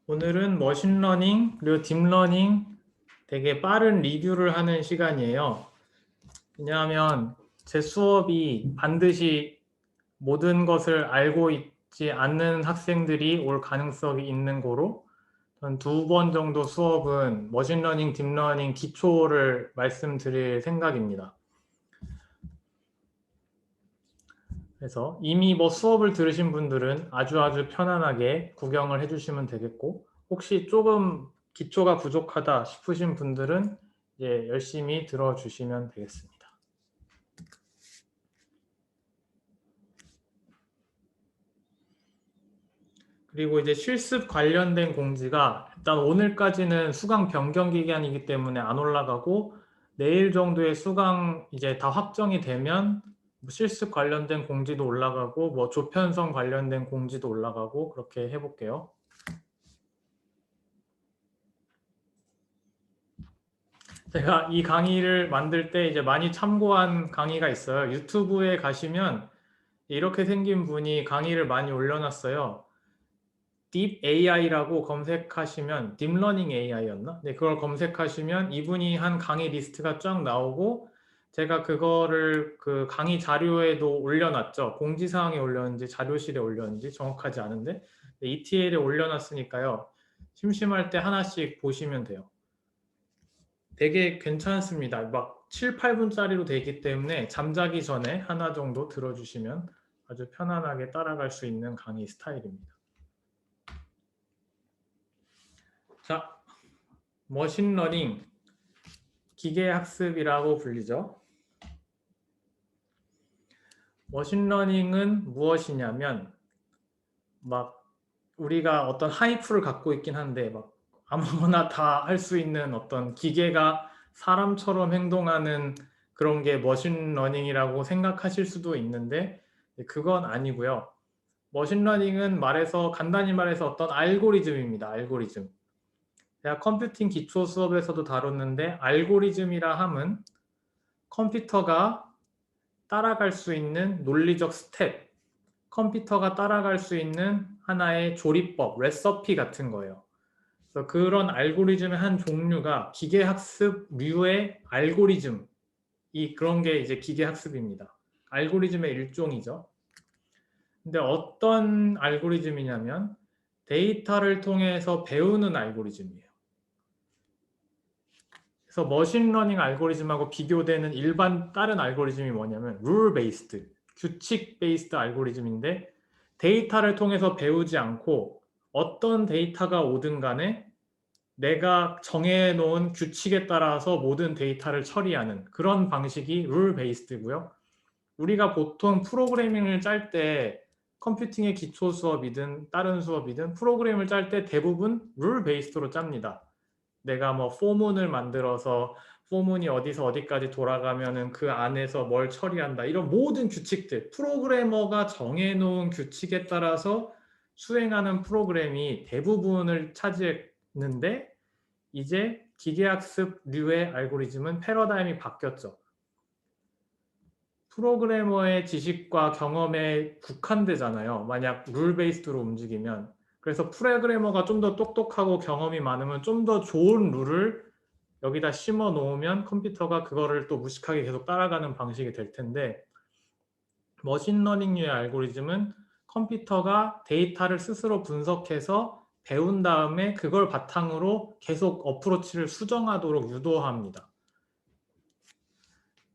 오늘은 머신러닝 그리고 딥러닝 되게 빠른 리뷰를 하는 시간이에요. 왜냐하면 제 수업이 반드시 모든 것을 알고 있지 않는 학생들이 올 가능성이 있는 거로 한 2번 정도 수업은 머신러닝, 딥러닝 기초를 말씀드릴 생각입니다. 그래서 이미 수업을 들으신 분들은 아주 편안하게 구경을 해주시면 되겠고, 혹시 조금 기초가 부족하다 싶으신 분들은 이제 열심히 들어주시면 되겠습니다. 그리고 이제 실습 관련된 공지가 일단 오늘까지는 수강 변경 기간이기 때문에 안 올라가고, 내일 정도에 수강 이제 다 확정이 되면 실습 관련된 공지도 올라가고 조편성 관련된 공지도 올라가고 그렇게 해볼게요. 제가 이 강의를 만들 때 이제 많이 참고한 강의가 있어요. 유튜브에 가시면 이렇게 생긴 분이 강의를 많이 올려놨어요. Deep AI라고 검색하시면, 딥러닝 AI였나? 네, 그걸 검색하시면 이분이 한 강의 리스트가 쫙 나오고, 제가 그거를 그 강의 자료에도 올려놨죠. 공지사항에 올렸는지 자료실에 올렸는지 정확하지 않은데, ETL에 올려놨으니까요. 심심할 때 하나씩 보시면 돼요. 되게 괜찮습니다. 막 7, 8분짜리로 되기 때문에 잠자기 전에 하나 정도 들어주시면 아주 편안하게 따라갈 수 있는 강의 스타일입니다. 자, 머신러닝, 기계학습이라고 불리죠. 머신러닝은 무엇이냐면 막 우리가 어떤 하이프를 갖고 있긴 한데 막 아무거나 다 할 수 있는 어떤 기계가 사람처럼 행동하는 그런 게 머신러닝이라고 생각하실 수도 있는데 그건 아니고요. 머신러닝은 간단히 말해서 어떤 알고리즘입니다. 알고리즘. 제가 컴퓨팅 기초 수업에서도 다뤘는데 알고리즘이라 함은 컴퓨터가 따라갈 수 있는 논리적 스텝, 컴퓨터가 따라갈 수 있는 하나의 조리법, 레시피 같은 거예요. 그래서 그런 알고리즘의 한 종류가 기계학습류의 알고리즘, 그런 게 이제 기계학습입니다. 알고리즘의 일종이죠. 근데 어떤 알고리즘이냐면 데이터를 통해서 배우는 알고리즘이에요. 그래서 머신러닝 알고리즘하고 비교되는 일반 다른 알고리즘이 뭐냐면 룰 베이스드, 규칙 베이스드 알고리즘인데 데이터를 통해서 배우지 않고 어떤 데이터가 오든 간에 내가 정해놓은 규칙에 따라서 모든 데이터를 처리하는 그런 방식이 룰 베이스드고요. 우리가 보통 프로그래밍을 짤 때 컴퓨팅의 기초 수업이든 다른 수업이든 프로그램을 짤 때 대부분 룰 베이스드로 짭니다. 내가 포문을 만들어서 포문이 어디서 어디까지 돌아가면은 그 안에서 뭘 처리한다. 이런 모든 규칙들, 프로그래머가 정해놓은 규칙에 따라서 수행하는 프로그램이 대부분을 차지했는데 이제 기계학습류의 알고리즘은 패러다임이 바뀌었죠. 프로그래머의 지식과 경험에 국한되잖아요. 만약 룰 베이스드로 움직이면. 그래서 프로그래머가 좀 더 똑똑하고 경험이 많으면 좀 더 좋은 룰을 여기다 심어 놓으면 컴퓨터가 그거를 또 무식하게 계속 따라가는 방식이 될 텐데 머신러닝류의 알고리즘은 컴퓨터가 데이터를 스스로 분석해서 배운 다음에 그걸 바탕으로 계속 어프로치를 수정하도록 유도합니다.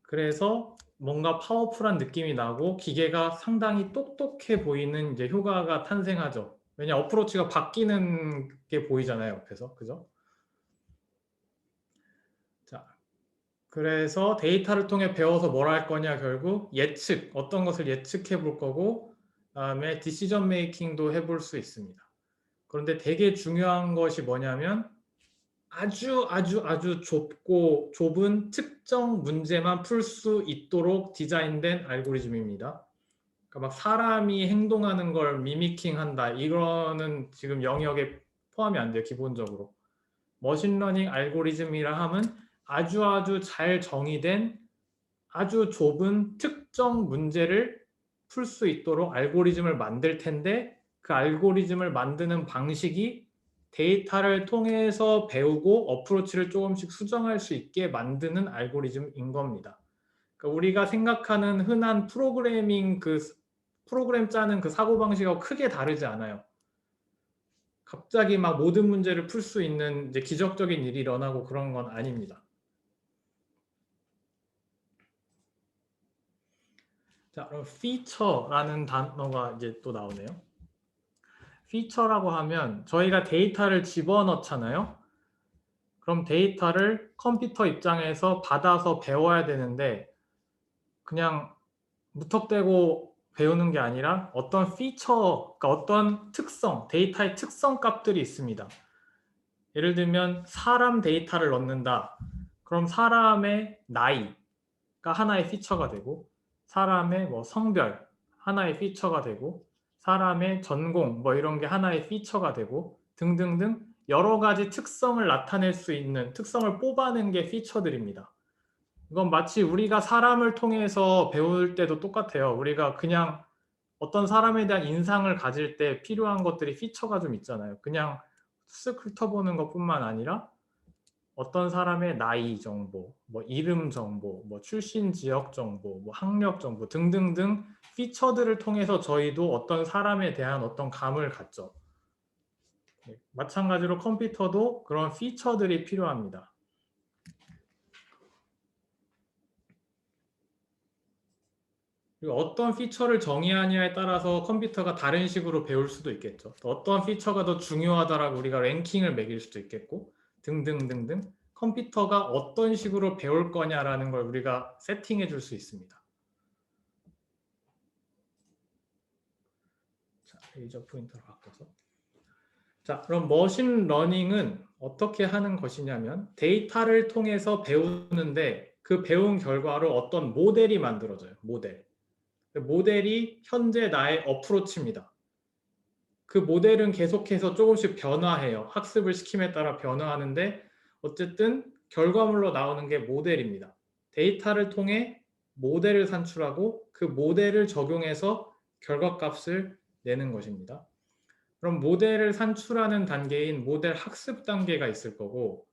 그래서 뭔가 파워풀한 느낌이 나고 기계가 상당히 똑똑해 보이는 이제 효과가 탄생하죠. 왜냐 어프로치가 바뀌는 게 보이잖아요, 옆에서. 그죠? 자, 그래서 데이터를 통해 배워서 뭘 할 거냐 결국 어떤 것을 예측해 볼 거고 그다음에 디시전 메이킹도 해볼 수 있습니다. 그런데 되게 중요한 것이 뭐냐면 아주 좁은 특정 문제만 풀 수 있도록 디자인된 알고리즘입니다. 그러니까 막 사람이 행동하는 걸 미미킹한다. 이거는 지금 영역에 포함이 안 돼요, 기본적으로. 머신러닝 알고리즘이라 함은 아주 잘 정의된 아주 좁은 특정 문제를 풀 수 있도록 알고리즘을 만들 텐데 그 알고리즘을 만드는 방식이 데이터를 통해서 배우고 어프로치를 조금씩 수정할 수 있게 만드는 알고리즘인 겁니다. 그러니까 우리가 생각하는 흔한 프로그램 짜는 그 사고방식하고 크게 다르지 않아요. 갑자기 막 모든 문제를 풀 수 있는 이제 기적적인 일이 일어나고 그런 건 아닙니다. 자, 그럼 피처라는 단어가 이제 또 나오네요. 피처라고 하면 저희가 데이터를 집어넣잖아요. 그럼 데이터를 컴퓨터 입장에서 받아서 배워야 되는데 그냥 무턱대고 배우는 게 아니라 어떤 피처, 그러니까 어떤 특성, 데이터의 특성 값들이 있습니다. 예를 들면 사람 데이터를 넣는다. 그럼 사람의 나이가 하나의 피처가 되고 사람의 뭐 성별 하나의 피처가 되고 사람의 전공 뭐 이런 게 하나의 피처가 되고 등등등 여러 가지 특성을 나타낼 수 있는 특성을 뽑아낸 게 피처들입니다. 이건 마치 우리가 사람을 통해서 배울 때도 똑같아요. 우리가 그냥 어떤 사람에 대한 인상을 가질 때 필요한 것들이 피처가 좀 있잖아요. 그냥 쓱 훑어보는 것뿐만 아니라 어떤 사람의 나이 정보, 뭐 이름 정보, 뭐 출신 지역 정보, 뭐 학력 정보 등등등 피처들을 통해서 저희도 어떤 사람에 대한 어떤 감을 갖죠. 마찬가지로 컴퓨터도 그런 피처들이 필요합니다. 그리고 어떤 피처를 정의하냐에 따라서 컴퓨터가 다른 식으로 배울 수도 있겠죠. 어떤 피처가 더 중요하다라고 우리가 랭킹을 매길 수도 있겠고 등등등등 컴퓨터가 어떤 식으로 배울 거냐라는 걸 우리가 세팅해 줄 수 있습니다. 자, 레이저 포인터로 바꿔서. 자, 그럼 머신 러닝은 어떻게 하는 것이냐면 데이터를 통해서 배우는데 그 배운 결과로 어떤 모델이 만들어져요. 모델이 현재 나의 어프로치입니다. 그 모델은 계속해서 조금씩 변화해요. 학습을 시킴에 따라 변화하는데 어쨌든 결과물로 나오는 게 모델입니다. 데이터를 통해 모델을 산출하고 그 모델을 적용해서 결과값을 내는 것입니다. 그럼 모델을 산출하는 단계인 모델 학습 단계가 있을 거고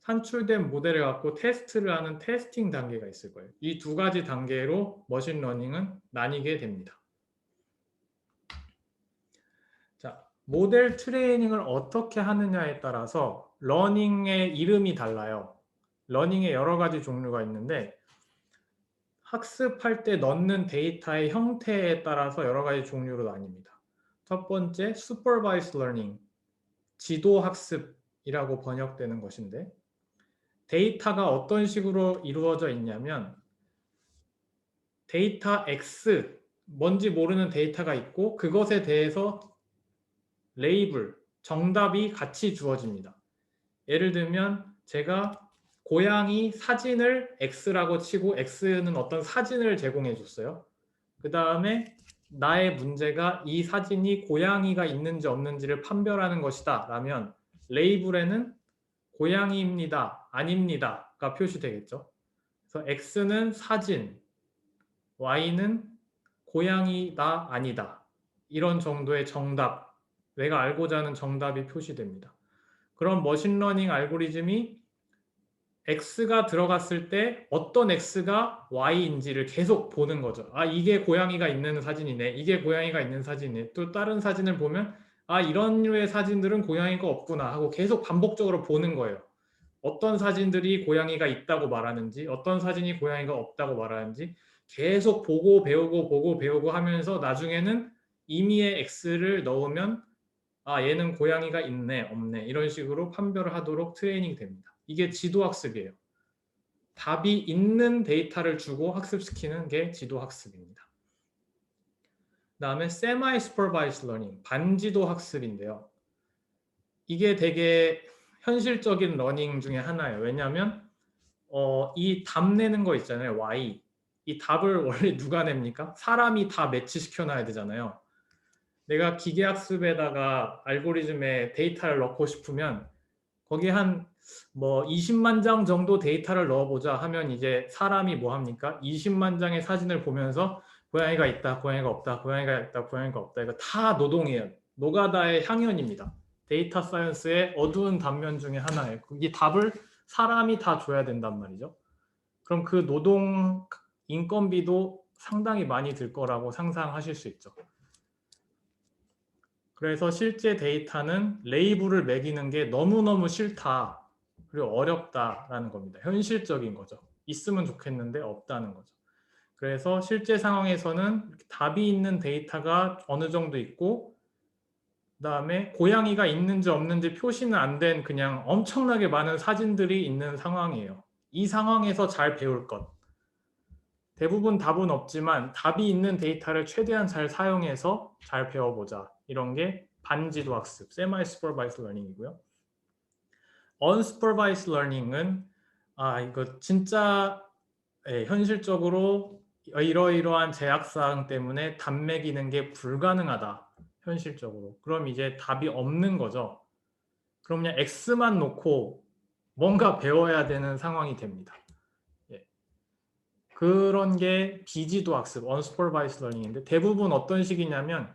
산출된 모델을 갖고 테스트를 하는 테스팅 단계가 있을 거예요. 이 두 가지 단계로 머신러닝은 나뉘게 됩니다. 자, 모델 트레이닝을 어떻게 하느냐에 따라서 러닝의 이름이 달라요. 러닝의 여러 가지 종류가 있는데 학습할 때 넣는 데이터의 형태에 따라서 여러 가지 종류로 나뉩니다. 첫 번째, supervised learning, 지도 학습이라고 번역되는 것인데 데이터가 어떤 식으로 이루어져 있냐면 데이터 X, 뭔지 모르는 데이터가 있고 그것에 대해서 레이블, 정답이 같이 주어집니다. 예를 들면 제가 고양이 사진을 X라고 치고 X는 어떤 사진을 제공해 줬어요. 그 다음에 나의 문제가 이 사진이 고양이가 있는지 없는지를 판별하는 것이다 라면 레이블에는 고양이입니다, 아닙니다가 표시되겠죠. 그래서 X는 사진, Y는 고양이다, 아니다. 이런 정도의 정답, 내가 알고자 하는 정답이 표시됩니다. 그럼 머신러닝 알고리즘이 X가 들어갔을 때 어떤 X가 Y인지를 계속 보는 거죠. 아, 이게 고양이가 있는 사진이네. 이게 고양이가 있는 사진이네. 또 다른 사진을 보면 아, 이런 류의 사진들은 고양이가 없구나 하고 계속 반복적으로 보는 거예요. 어떤 사진들이 고양이가 있다고 말하는지 어떤 사진이 고양이가 없다고 말하는지 계속 보고 배우고 보고 배우고 하면서 나중에는 임의의 X를 넣으면 아, 얘는 고양이가 있네 없네 이런 식으로 판별을 하도록 트레이닝이 됩니다. 이게 지도학습이에요. 답이 있는 데이터를 주고 학습시키는 게 지도학습입니다. 그 다음에 semi-supervised learning, 반지도 학습인데요. 이게 되게 현실적인 러닝 중에 하나예요. 왜냐하면 이 답 내는 거 있잖아요. Y. 이 답을 원래 누가 냅니까? 사람이 다 매치시켜 놔야 되잖아요. 내가 기계학습에다가 알고리즘에 데이터를 넣고 싶으면 거기 한 뭐 20만 장 정도 데이터를 넣어보자 하면 이제 사람이 뭐 합니까? 20만 장의 사진을 보면서 고양이가 있다, 고양이가 없다, 고양이가 있다, 고양이가 없다. 이거 다 노동이에요. 노가다의 향연입니다. 데이터 사이언스의 어두운 단면 중에 하나예요. 이 답을 사람이 다 줘야 된단 말이죠. 그럼 그 노동 인건비도 상당히 많이 들 거라고 상상하실 수 있죠. 그래서 실제 데이터는 레이블을 매기는 게 너무너무 싫다. 그리고 어렵다라는 겁니다. 현실적인 거죠. 있으면 좋겠는데 없다는 거죠. 그래서 실제 상황에서는 답이 있는 데이터가 어느 정도 있고 그다음에 고양이가 있는지 없는지 표시는 안 된 그냥 엄청나게 많은 사진들이 있는 상황이에요. 이 상황에서 잘 배울 것. 대부분 답은 없지만 답이 있는 데이터를 최대한 잘 사용해서 잘 배워보자. 이런 게 반지도 학습, Semi-Supervised Learning이고요. Unsupervised Learning은 이거 진짜 현실적으로 이러이러한 제약사항 때문에 답 매기는 게 불가능하다. 현실적으로. 그럼 이제 답이 없는 거죠. 그럼 그냥 X만 놓고 뭔가 배워야 되는 상황이 됩니다. 그런 게 비지도 학습, Unsupervised Learning인데 대부분 어떤 식이냐면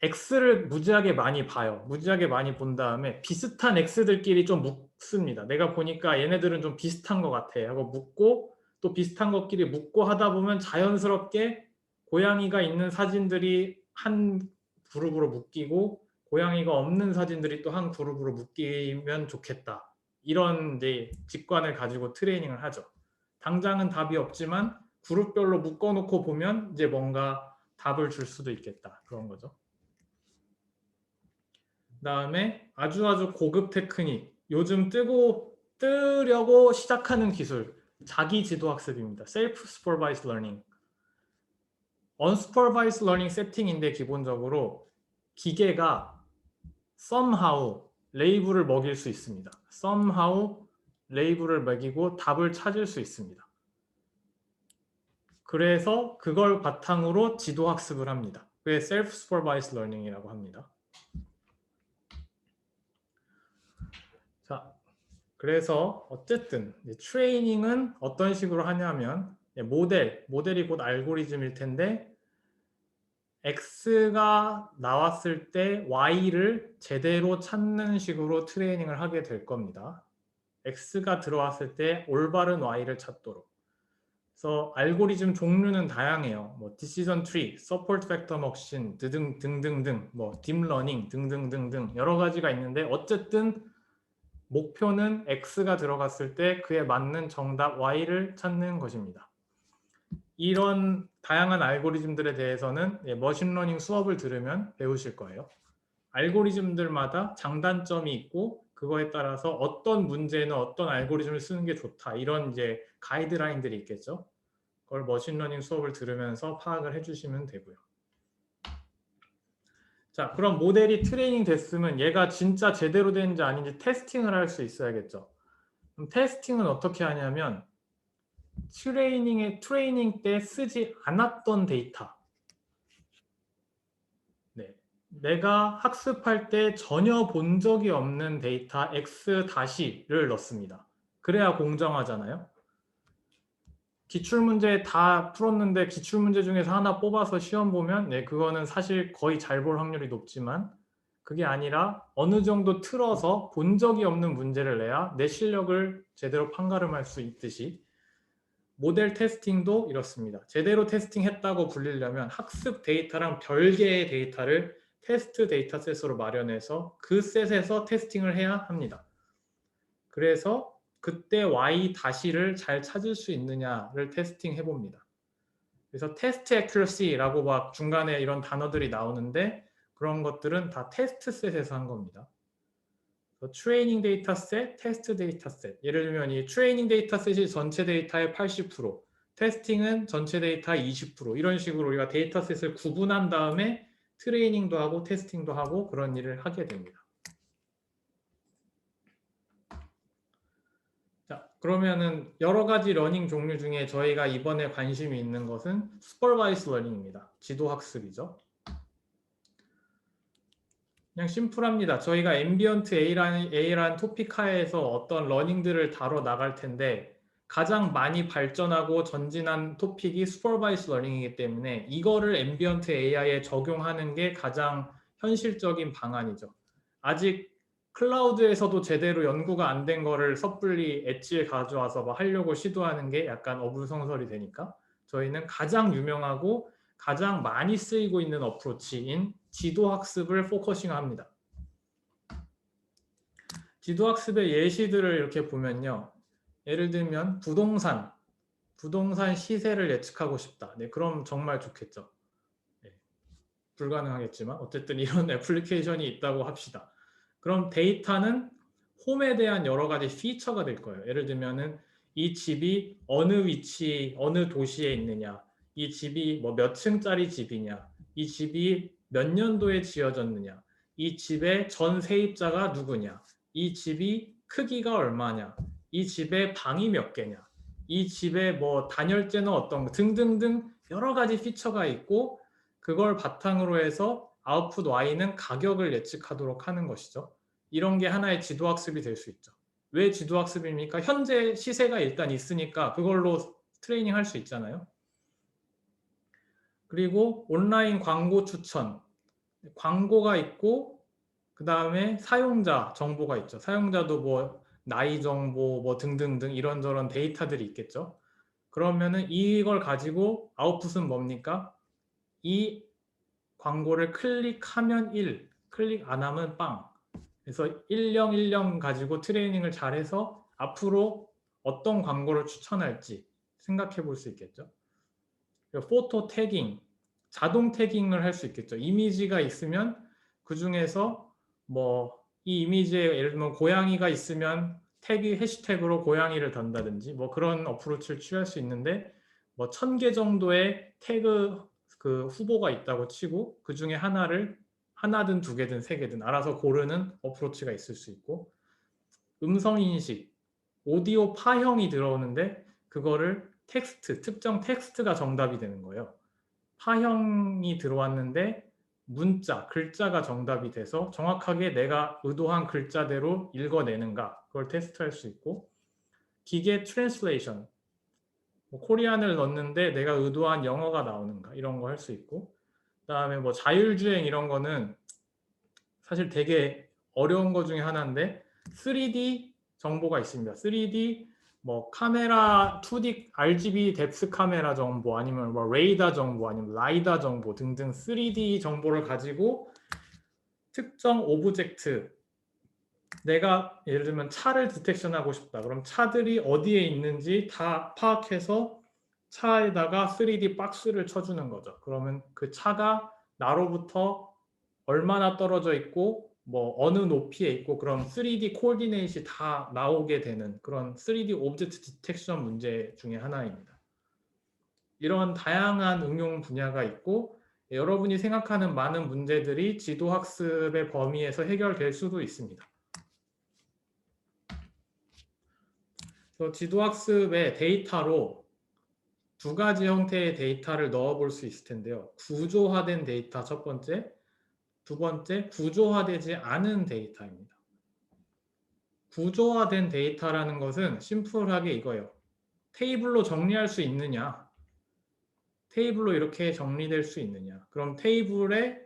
X를 무지하게 많이 봐요. 무지하게 많이 본 다음에 비슷한 X들끼리 좀 묶습니다. 내가 보니까 얘네들은 좀 비슷한 것 같아 하고 묶고 또 비슷한 것끼리 묶고 하다 보면 자연스럽게 고양이가 있는 사진들이 한 그룹으로 묶이고 고양이가 없는 사진들이 또 한 그룹으로 묶이면 좋겠다. 이런 이제 직관을 가지고 트레이닝을 하죠. 당장은 답이 없지만 그룹별로 묶어놓고 보면 이제 뭔가 답을 줄 수도 있겠다. 그런 거죠. 그다음에 아주 고급 테크닉, 요즘 뜨려고 시작하는 기술, 자기 지도 학습입니다. Self-supervised learning. Unsupervised learning 세팅인데 기본적으로 기계가 somehow 레이블을 먹일 수 있습니다. somehow 레이블을 먹이고 답을 찾을 수 있습니다. 그래서 그걸 바탕으로 지도 학습을 합니다. 그게 self-supervised learning이라고 합니다. 자, 그래서 어쨌든 트레이닝은 어떤 식으로 하냐면 모델이 곧 알고리즘일 텐데 X가 나왔을 때 Y를 제대로 찾는 식으로 트레이닝을 하게 될 겁니다. X가 들어왔을 때 올바른 Y를 찾도록. 그래서 알고리즘 종류는 다양해요. 뭐 decision tree, support vector machine 등등등, 뭐 deep learning 등등등등 여러 가지가 있는데 어쨌든 목표는 X가 들어갔을 때 그에 맞는 정답 Y를 찾는 것입니다. 이런 다양한 알고리즘들에 대해서는 머신러닝 수업을 들으면 배우실 거예요. 알고리즘들마다 장단점이 있고 그거에 따라서 어떤 문제는 어떤 알고리즘을 쓰는 게 좋다. 이런 이제 가이드라인들이 있겠죠. 그걸 머신러닝 수업을 들으면서 파악을 해주시면 되고요. 자, 그럼 모델이 트레이닝 됐으면 얘가 진짜 제대로 되는지 아닌지 테스팅을 할 수 있어야겠죠. 그럼 테스팅은 어떻게 하냐면 트레이닝 때 쓰지 않았던 데이터, 내가 학습할 때 전혀 본 적이 없는 데이터 X-를 넣습니다. 그래야 공정하잖아요. 기출문제 다 풀었는데 기출문제 중에서 하나 뽑아서 시험 보면 그거는 사실 거의 잘 볼 확률이 높지만 그게 아니라 어느 정도 틀어서 본 적이 없는 문제를 내야 내 실력을 제대로 판가름할 수 있듯이 모델 테스팅도 이렇습니다. 제대로 테스팅했다고 불리려면 학습 데이터랑 별개의 데이터를 테스트 데이터셋으로 마련해서 그 셋에서 테스팅을 해야 합니다. 그래서 그때 Y-를 잘 찾을 수 있느냐를 테스팅 해봅니다. 그래서 테스트 액큐러시라고 막 중간에 이런 단어들이 나오는데 그런 것들은 다 테스트 셋에서 한 겁니다. 트레이닝 데이터셋, 테스트 데이터셋. 예를 들면 이 트레이닝 데이터셋이 전체 데이터의 80%, 테스팅은 전체 데이터의 20% 이런 식으로 우리가 데이터셋을 구분한 다음에 트레이닝도 하고 테스팅도 하고 그런 일을 하게 됩니다. 자, 그러면은 여러 가지 러닝 종류 중에 저희가 이번에 관심이 있는 것은 슈퍼바이스 러닝입니다. 지도 학습이죠. 그냥 심플합니다. 저희가 앰비언트 A라는 토픽 하에서 어떤 러닝들을 다뤄 나갈 텐데 가장 많이 발전하고 전진한 토픽이 슈퍼바이스 러닝이기 때문에 이거를 앰비언트 AI에 적용하는 게 가장 현실적인 방안이죠. 아직 클라우드에서도 제대로 연구가 안 된 거를 섣불리 엣지에 가져와서 막 하려고 시도하는 게 약간 어불성설이 되니까 저희는 가장 유명하고 가장 많이 쓰이고 있는 어프로치인 지도학습을 포커싱합니다. 지도학습의 예시들을 이렇게 보면요. 예를 들면 부동산 시세를 예측하고 싶다. 네, 그럼 정말 좋겠죠. 네, 불가능하겠지만 어쨌든 이런 애플리케이션이 있다고 합시다. 그럼 데이터는 홈에 대한 여러 가지 피처가 될 거예요. 예를 들면은 이 집이 어느 위치, 어느 도시에 있느냐, 이 집이 뭐 몇 층짜리 집이냐, 이 집이 몇 년도에 지어졌느냐, 이 집의 전 세입자가 누구냐, 이 집이 크기가 얼마냐, 이 집에 방이 몇 개냐, 이 집의 뭐 단열재는 어떤 거 등등등 여러 가지 피처가 있고 그걸 바탕으로 해서 아웃풋 Y는 가격을 예측하도록 하는 것이죠. 이런 게 하나의 지도학습이 될 수 있죠. 왜 지도학습입니까? 현재 시세가 일단 있으니까 그걸로 트레이닝 할 수 있잖아요. 그리고 온라인 광고 추천, 광고가 있고 그 다음에 사용자 정보가 있죠. 사용자도 뭐 나이 정보 뭐 등등등 이런저런 데이터들이 있겠죠. 그러면은 이걸 가지고 아웃풋은 뭡니까? 이 광고를 클릭하면 1, 클릭 안 하면 빵. 그래서 1010 가지고 트레이닝을 잘해서 앞으로 어떤 광고를 추천할지 생각해 볼 수 있겠죠. 포토 태깅, 자동 태깅을 할 수 있겠죠. 이미지가 있으면 그 중에서 뭐 이 이미지에 예를 들면 고양이가 있으면 태그 해시태그로 고양이를 단다든지 뭐 그런 어프로치를 취할 수 있는데 뭐 1000개 정도의 태그 그 후보가 있다고 치고 그 중에 하나든 두 개든 세 개든 알아서 고르는 어프로치가 있을 수 있고 음성 인식, 오디오 파형이 들어오는데 그거를 특정 텍스트가 정답이 되는 거예요. 파형이 들어왔는데 문자, 글자가 정답이 돼서 정확하게 내가 의도한 글자대로 읽어내는가 그걸 테스트할 수 있고 기계 트랜슬레이션, 코리안을 넣는데 내가 의도한 영어가 나오는가 이런 거 할 수 있고 그다음에 뭐 자율주행 이런 거는 사실 되게 어려운 거 중에 하나인데 3D 정보가 있습니다. 3D 뭐 카메라 2D RGB 뎁스 카메라 정보 아니면 뭐 레이더 정보 아니면 라이다 정보 등등 3D 정보를 가지고 특정 오브젝트 내가 예를 들면 차를 디텍션하고 싶다. 그럼 차들이 어디에 있는지 다 파악해서 차에다가 3D 박스를 쳐주는 거죠. 그러면 그 차가 나로부터 얼마나 떨어져 있고 뭐 어느 높이에 있고 그런 3D 코디네이트이 다 나오게 되는 그런 3D 오브젝트 디텍션 문제 중에 하나입니다. 이런 다양한 응용 분야가 있고 여러분이 생각하는 많은 문제들이 지도학습의 범위에서 해결될 수도 있습니다. 그래서 지도학습의 데이터로 두 가지 형태의 데이터를 넣어 볼 수 있을 텐데요. 구조화된 데이터 첫 번째, 두 번째 구조화되지 않은 데이터입니다. 구조화된 데이터라는 것은 심플하게 이거예요. 테이블로 정리할 수 있느냐? 테이블로 이렇게 정리될 수 있느냐? 그럼 테이블에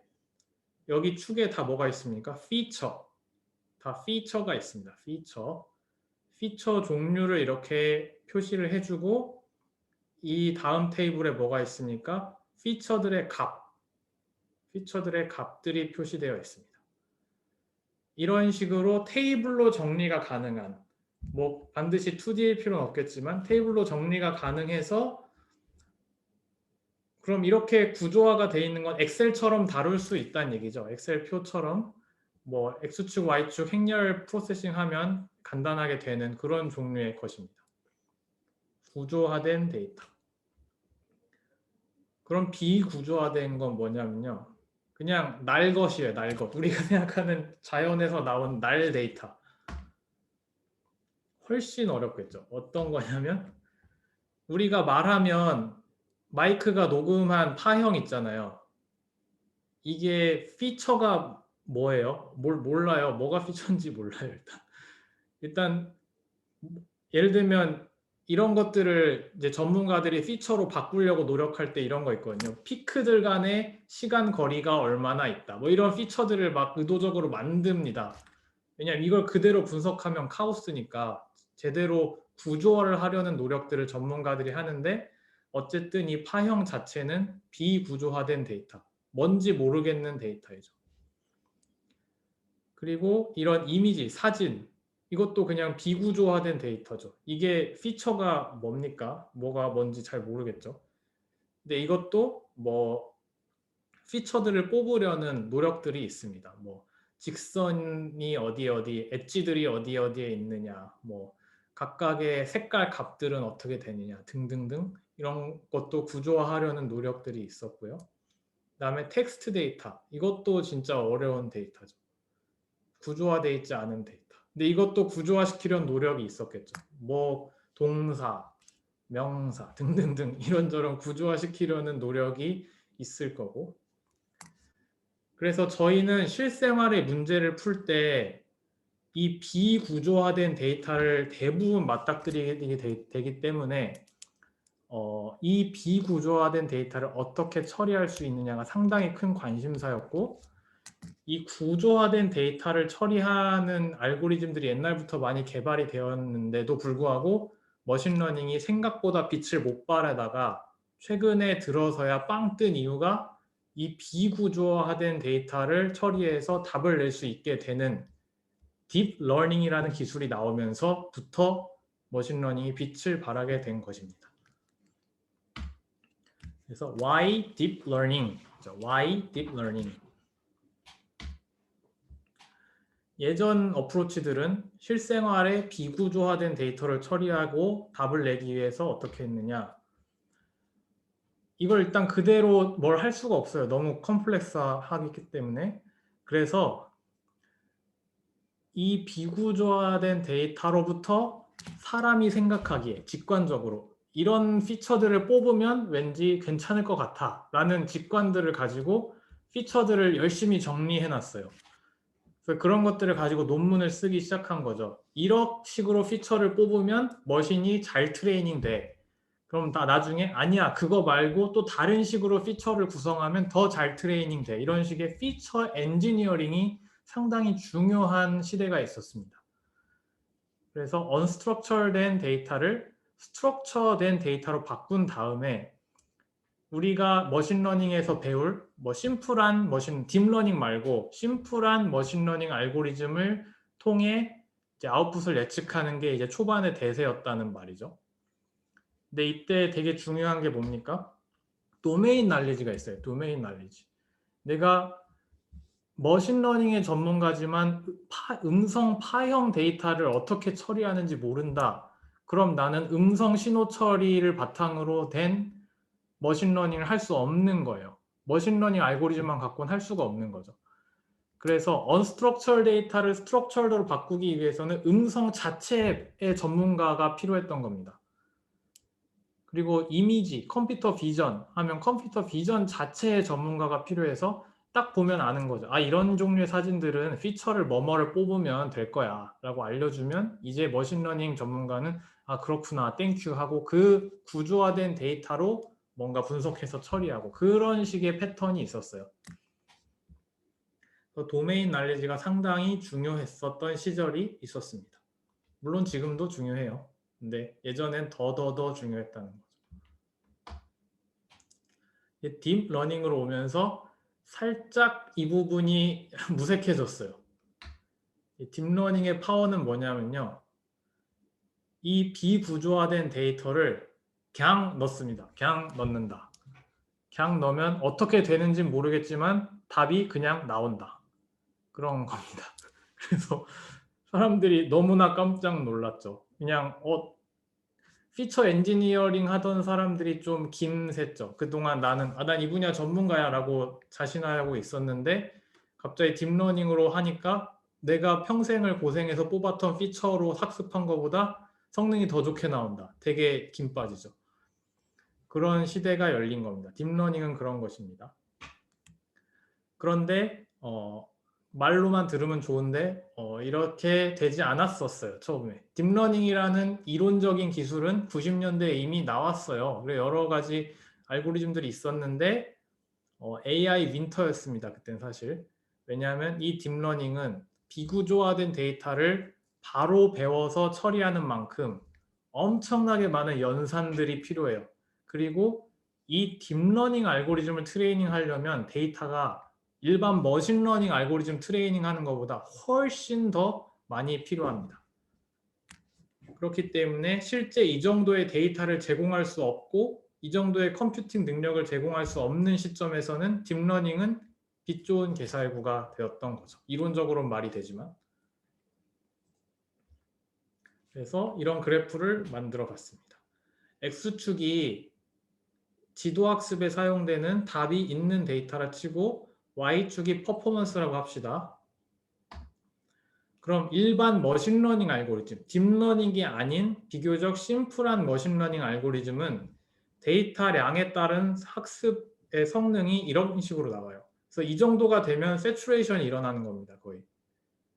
여기 축에 다 뭐가 있습니까? 피처. 다 피처가 있습니다. 피처 종류를 이렇게 표시를 해주고 이 다음 테이블에 뭐가 있습니까? 피처들의 값들이 표시되어 있습니다. 이런 식으로 테이블로 정리가 가능한 뭐 반드시 2D일 필요는 없겠지만 테이블로 정리가 가능해서 그럼 이렇게 구조화가 되어 있는 건 엑셀처럼 다룰 수 있다는 얘기죠. 엑셀 표처럼 뭐 X축, Y축 행렬 프로세싱 하면 간단하게 되는 그런 종류의 것입니다. 구조화된 데이터. 그럼 비구조화된 건 뭐냐면요. 그냥 날 것이에요. 날 것. 우리가 생각하는 자연에서 나온 날 데이터. 훨씬 어렵겠죠. 어떤 거냐면 우리가 말하면 마이크가 녹음한 파형 있잖아요. 이게 피처가 뭐예요? 몰라요. 뭐가 피처인지 몰라요. 일단 예를 들면 이런 것들을 이제 전문가들이 피처로 바꾸려고 노력할 때 이런 거 있거든요. 피크들 간의 시간 거리가 얼마나 있다. 뭐 이런 피처들을 막 의도적으로 만듭니다. 왜냐면 이걸 그대로 분석하면 카오스니까 제대로 구조화를 하려는 노력들을 전문가들이 하는데 어쨌든 이 파형 자체는 비구조화된 데이터, 뭔지 모르겠는 데이터이죠. 그리고 이런 이미지, 사진, 이것도 그냥 비구조화된 데이터죠. 이게 피처가 뭡니까? 뭐가 뭔지 잘 모르겠죠. 근데 이것도 뭐 피처들을 뽑으려는 노력들이 있습니다. 뭐 직선이 어디 엣지들이 어디에 있느냐, 뭐 각각의 색깔 값들은 어떻게 되느냐 등등등 이런 것도 구조화하려는 노력들이 있었고요. 그다음에 텍스트 데이터, 이것도 진짜 어려운 데이터죠. 구조화되어 있지 않은 데이터. 근데 이것도 구조화시키려는 노력이 있었겠죠. 뭐 동사, 명사 등등등 이런저런 구조화시키려는 노력이 있을 거고. 그래서 저희는 실생활의 문제를 풀 때 이 비구조화된 데이터를 대부분 맞닥뜨리게 되기 때문에 이 비구조화된 데이터를 어떻게 처리할 수 있느냐가 상당히 큰 관심사였고, 이 구조화된 데이터를 처리하는 알고리즘들이 옛날부터 많이 개발이 되었는데도 불구하고 머신러닝이 생각보다 빛을 못 발하다가 최근에 들어서야 빵 뜬 이유가 이 비구조화된 데이터를 처리해서 답을 낼 수 있게 되는 딥러닝이라는 기술이 나오면서부터 머신러닝이 빛을 발하게 된 것입니다. 그래서 why deep learning? why deep learning? 예전 어프로치들은 실생활에 비구조화된 데이터를 처리하고 답을 내기 위해서 어떻게 했느냐. 이걸 일단 그대로 뭘 할 수가 없어요. 너무 컴플렉스하기 때문에. 그래서 이 비구조화된 데이터로부터 사람이 생각하기에 직관적으로 이런 피처들을 뽑으면 왠지 괜찮을 것 같아 라는 직관들을 가지고 피처들을 열심히 정리해 놨어요. 그래서 그런 것들을 가지고 논문을 쓰기 시작한 거죠. 이런 식으로 피처를 뽑으면 머신이 잘 트레이닝 돼. 그럼 다 나중에 아니야, 그거 말고 또 다른 식으로 피처를 구성하면 더 잘 트레이닝 돼. 이런 식의 피처 엔지니어링이 상당히 중요한 시대가 있었습니다. 그래서 unstructured된 데이터를 structured된 데이터로 바꾼 다음에 우리가 머신러닝에서 배울 뭐 심플한 딥러닝 말고 심플한 머신러닝 알고리즘을 통해 이제 아웃풋을 예측하는 게 이제 초반의 대세였다는 말이죠. 근데 이때 되게 중요한 게 뭡니까? 도메인 날리지가 있어요. 도메인 날리지. 내가 머신러닝의 전문가지만 음성 파형 데이터를 어떻게 처리하는지 모른다. 그럼 나는 음성 신호 처리를 바탕으로 된 머신러닝을 할 수 없는 거예요. 머신러닝 알고리즘만 갖고는 할 수가 없는 거죠. 그래서 unstructured 데이터를 structured로 바꾸기 위해서는 음성 자체의 전문가가 필요했던 겁니다. 그리고 이미지, 컴퓨터 비전 하면 컴퓨터 비전 자체의 전문가가 필요해서 딱 보면 아는 거죠. 아, 이런 종류의 사진들은 피처를 뭐뭐를 뽑으면 될 거야 라고 알려주면 이제 머신러닝 전문가는 아, 그렇구나, 땡큐 하고 그 구조화된 데이터로 뭔가 분석해서 처리하고 그런 식의 패턴이 있었어요. 도메인 날리지가 상당히 중요했었던 시절이 있었습니다. 물론 지금도 중요해요. 근데 예전엔 더 중요했다는 거죠. 딥러닝으로 오면서 살짝 이 부분이 무색해졌어요. 딥러닝의 파워는 뭐냐면요. 이 비구조화된 데이터를 그냥 넣습니다. 그냥 넣는다. 그냥 넣으면 어떻게 되는지 모르겠지만 답이 그냥 나온다. 그런 겁니다. 그래서 사람들이 너무나 깜짝 놀랐죠. 그냥 피처 엔지니어링 하던 사람들이 좀 김샜죠. 그동안 난 이 분야 전문가야 라고 자신하고 있었는데 갑자기 딥러닝으로 하니까 내가 평생을 고생해서 뽑았던 피처로 학습한 것보다 성능이 더 좋게 나온다. 되게 김 빠지죠. 그런 시대가 열린 겁니다. 딥러닝은 그런 것입니다. 그런데 말로만 들으면 좋은데 이렇게 되지 않았었어요. 처음에. 딥러닝이라는 이론적인 기술은 90년대에 이미 나왔어요. 그리고 여러 가지 알고리즘들이 있었는데 AI 윈터였습니다. 그때는 사실. 왜냐하면 이 딥러닝은 비구조화된 데이터를 바로 배워서 처리하는 만큼 엄청나게 많은 연산들이 필요해요. 그리고 이 딥러닝 알고리즘을 트레이닝 하려면 데이터가 일반 머신러닝 알고리즘 트레이닝 하는 것보다 훨씬 더 많이 필요합니다. 그렇기 때문에 실제 이 정도의 데이터를 제공할 수 없고 이 정도의 컴퓨팅 능력을 제공할 수 없는 시점에서는 딥러닝은 빛 좋은 개살구가 되었던 거죠. 이론적으로는 말이 되지만. 그래서 이런 그래프를 만들어 봤습니다. X축이 지도학습에 사용되는 답이 있는 데이터라 치고 Y축이 퍼포먼스라고 합시다. 그럼 일반 머신러닝 알고리즘, 딥러닝이 아닌 비교적 심플한 머신러닝 알고리즘은 데이터량에 따른 학습의 성능이 이런 식으로 나와요. 그래서 이 정도가 되면 세츄레이션이 일어나는 겁니다. 거의.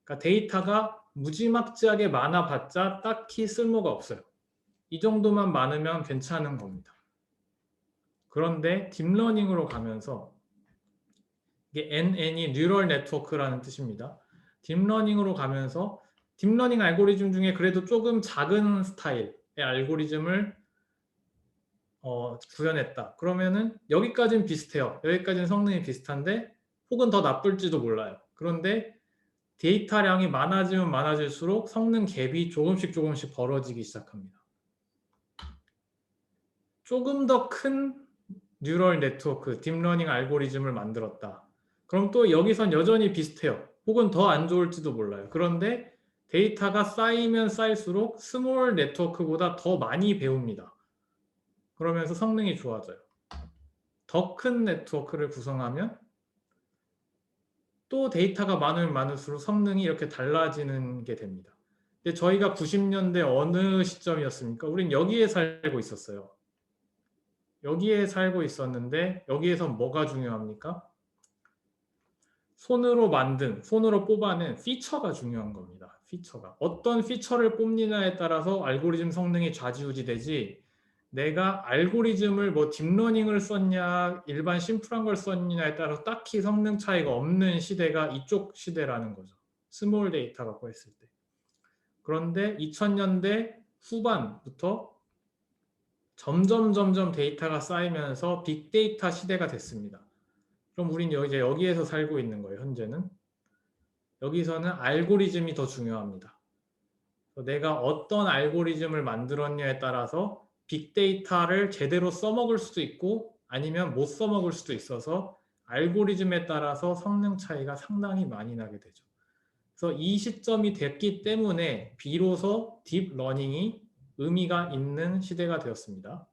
그러니까 데이터가 무지막지하게 많아봤자 딱히 쓸모가 없어요. 이 정도만 많으면 괜찮은 겁니다. 그런데 딥러닝으로 가면서 이게 NN이 뉴럴 네트워크라는 뜻입니다. 딥러닝으로 가면서 딥러닝 알고리즘 중에 그래도 조금 작은 스타일의 알고리즘을 구현했다. 그러면은 여기까지는 비슷해요. 여기까지는 성능이 비슷한데 혹은 더 나쁠지도 몰라요. 그런데 데이터량이 많아지면 많아질수록 성능 갭이 조금씩 벌어지기 시작합니다. 조금 더 큰 뉴럴 네트워크, 딥러닝 알고리즘을 만들었다. 그럼 또 여기선 여전히 비슷해요. 혹은 더 안 좋을지도 몰라요. 그런데 데이터가 쌓이면 쌓일수록 스몰 네트워크보다 더 많이 배웁니다. 그러면서 성능이 좋아져요. 더 큰 네트워크를 구성하면 또 데이터가 많으면 많을수록 성능이 이렇게 달라지는 게 됩니다. 근데 저희가 90년대 어느 시점이었습니까? 우린 여기에 살고 있었어요. 여기에 살고 있었는데 여기에서 뭐가 중요합니까? 손으로 뽑아낸 피처가 중요한 겁니다. 피처가. 어떤 피처를 뽑느냐에 따라서 알고리즘 성능이 좌지우지되지 내가 알고리즘을 뭐 딥러닝을 썼냐 일반 심플한 걸 썼냐에 따라서 딱히 성능 차이가 없는 시대가 이쪽 시대라는 거죠. 스몰 데이터 갖고 했을 때. 그런데 2000년대 후반부터 점점 데이터가 쌓이면서 빅데이터 시대가 됐습니다. 그럼 우린 이제 여기에서 살고 있는 거예요. 현재는. 여기서는 알고리즘이 더 중요합니다. 내가 어떤 알고리즘을 만들었냐에 따라서 빅데이터를 제대로 써먹을 수도 있고 아니면 못 써먹을 수도 있어서 알고리즘에 따라서 성능 차이가 상당히 많이 나게 되죠. 그래서 이 시점이 됐기 때문에 비로소 딥러닝이 의미가 있는 시대가 되었습니다.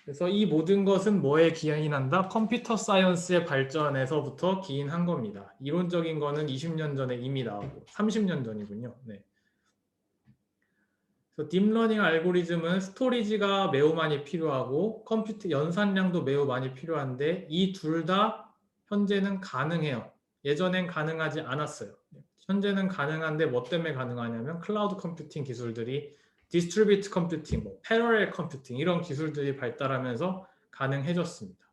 그래서 이 모든 것은 뭐에 기인한다? 컴퓨터 사이언스의 발전에서부터 기인한 겁니다. 이론적인 거는 20년 전에 이미 나오고 30년 전이군요. 네. 그래서 딥러닝 알고리즘은 스토리지가 매우 많이 필요하고 컴퓨터 연산량도 매우 많이 필요한데 이 둘 다 현재는 가능해요. 예전엔 가능하지 않았어요. 현재는 가능한데 뭐 때문에 가능하냐면 클라우드 컴퓨팅 기술들이 디스트리뷰트 컴퓨팅, 뭐 패러렐 컴퓨팅 이런 기술들이 발달하면서 가능해졌습니다.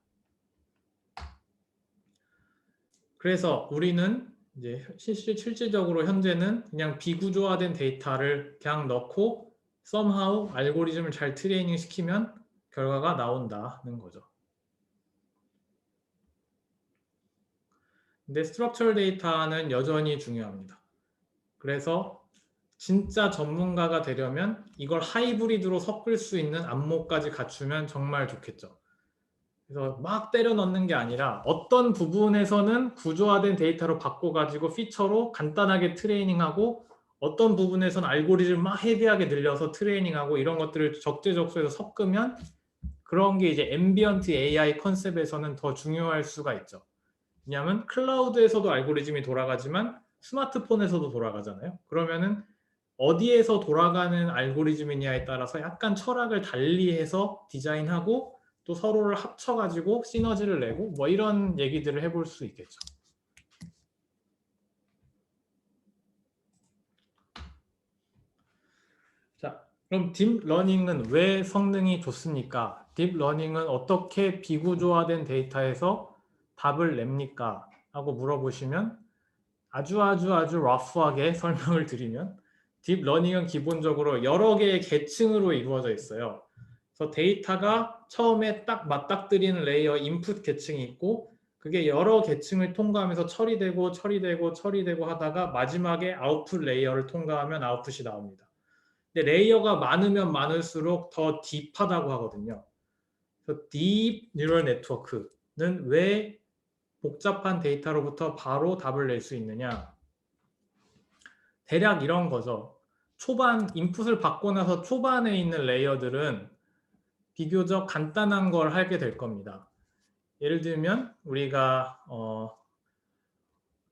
그래서 우리는 이제 실질적으로 현재는 그냥 비구조화된 데이터를 그냥 넣고 somehow 알고리즘을 잘 트레이닝 시키면 결과가 나온다는 거죠. 근데 스트럭처럴 데이터는 여전히 중요합니다. 그래서 진짜 전문가가 되려면 이걸 하이브리드로 섞을 수 있는 안목까지 갖추면 정말 좋겠죠. 그래서 막 때려 넣는 게 아니라 어떤 부분에서는 구조화된 데이터로 바꿔가지고 피처로 간단하게 트레이닝하고 어떤 부분에서는 알고리즘을 막 헤비하게 늘려서 트레이닝하고 이런 것들을 적재적소에서 섞으면 그런 게 이제 앰비언트 AI 컨셉에서는 더 중요할 수가 있죠. 왜냐하면 클라우드에서도 알고리즘이 돌아가지만 스마트폰에서도 돌아가잖아요. 그러면은 어디에서 돌아가는 알고리즘이냐에 따라서 약간 철학을 달리해서 디자인하고 또 서로를 합쳐가지고 시너지를 내고 뭐 이런 얘기들을 해볼 수 있겠죠. 자, 그럼 딥러닝은 왜 성능이 좋습니까? 딥러닝은 어떻게 비구조화된 데이터에서 답을 냅니까? 하고 물어보시면 아주 러프하게 설명을 드리면 딥러닝은 기본적으로 여러 개의 계층으로 이루어져 있어요. 그래서 데이터가 처음에 딱 맞닥뜨리는 레이어 인풋 계층이 있고 그게 여러 계층을 통과하면서 처리되고 하다가 마지막에 아웃풋 레이어를 통과하면 아웃풋이 나옵니다. 근데 레이어가 많으면 많을수록 더 딥하다고 하거든요. 그래서 딥 뉴럴 네트워크는 왜 복잡한 데이터로부터 바로 답을 낼 수 있느냐? 대략 이런 거죠. 초반 인풋을 받고 나서 초반에 있는 레이어들은 비교적 간단한 걸 하게 될 겁니다. 예를 들면 우리가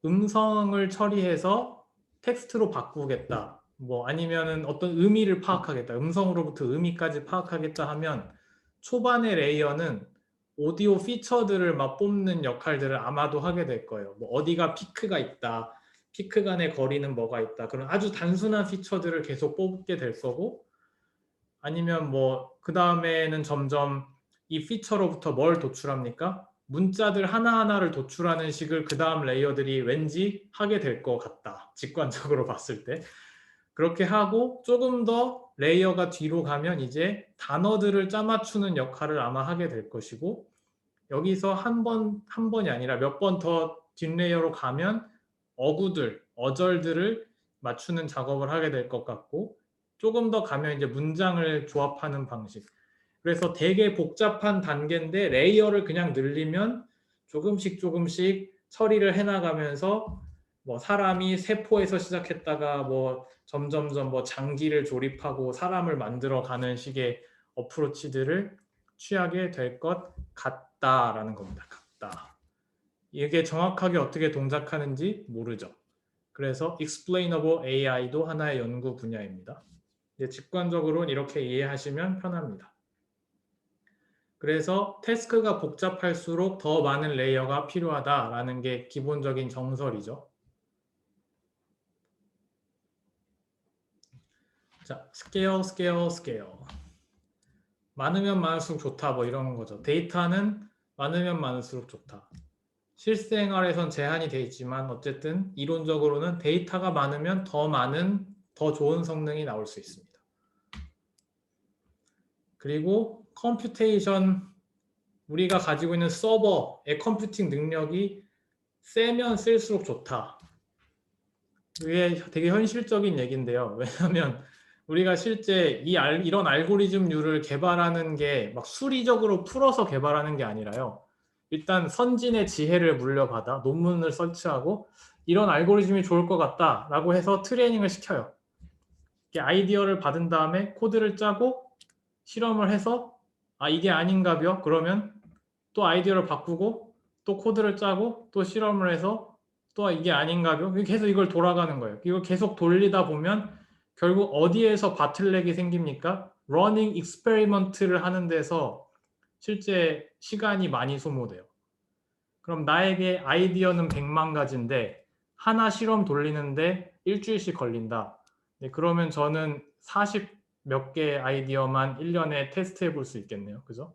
음성을 처리해서 텍스트로 바꾸겠다. 뭐 아니면은 어떤 의미를 파악하겠다. 음성으로부터 의미까지 파악하겠다 하면 초반의 레이어는 오디오 피처들을 막 뽑는 역할들을 아마도 하게 될 거예요. 뭐 어디가 피크가 있다. 피크 간의 거리는 뭐가 있다. 그런 아주 단순한 피처들을 계속 뽑게 될 거고 아니면 뭐 그 다음에는 점점 이 피처로부터 뭘 도출합니까? 문자들 하나하나를 도출하는 식을 그 다음 레이어들이 왠지 하게 될 것 같다. 직관적으로 봤을 때. 그렇게 하고 조금 더 레이어가 뒤로 가면 이제 단어들을 짜맞추는 역할을 아마 하게 될 것이고 여기서 한 번이 아니라 몇 번 더 뒷레이어로 가면 어구들, 어절들을 맞추는 작업을 하게 될 것 같고 조금 더 가면 이제 문장을 조합하는 방식. 그래서 되게 복잡한 단계인데 레이어를 그냥 늘리면 조금씩 처리를 해나가면서 뭐 사람이 세포에서 시작했다가 뭐 점점점 뭐 장기를 조립하고 사람을 만들어 가는 식의 어프로치들을 취하게 될 것 같다라는 겁니다. 같다. 이게 정확하게 어떻게 동작하는지 모르죠. 그래서 explainable AI도 하나의 연구 분야입니다. 직관적으로는 이렇게 이해하시면 편합니다. 그래서 태스크가 복잡할수록 더 많은 레이어가 필요하다라는 게 기본적인 정설이죠. 자, 스케일. 많으면 많을수록 좋다 뭐 이런 거죠. 데이터는 많으면 많을수록 좋다. 실생활에선 제한이 돼 있지만 어쨌든 이론적으로는 데이터가 많으면 더 많은, 더 좋은 성능이 나올 수 있습니다. 그리고 컴퓨테이션, 우리가 가지고 있는 서버의 컴퓨팅 능력이 세면 쓸수록 좋다. 이게 되게 현실적인 얘기인데요. 왜냐하면 우리가 실제 이런 알고리즘류를 개발하는 게 막 수리적으로 풀어서 개발하는 게 아니라요. 일단 선진의 지혜를 물려받아 논문을 설치하고 이런 알고리즘이 좋을 것 같다라고 해서 트레이닝을 시켜요. 아이디어를 받은 다음에 코드를 짜고 실험을 해서 아 이게 아닌가벼? 그러면 또 아이디어를 바꾸고 또 코드를 짜고 또 실험을 해서 또 이게 아닌가요? 계속 이걸 돌아가는 거예요. 이걸 계속 돌리다 보면 결국 어디에서 바틀렉이 생깁니까? 러닝 익스페리먼트를 하는 데서 실제 시간이 많이 소모돼요. 그럼 나에게 아이디어는 100만 가지인데 하나 실험 돌리는데 일주일씩 걸린다. 네, 그러면 저는 40 몇 개의 아이디어만 1년에 테스트해 볼 수 있겠네요. 그죠?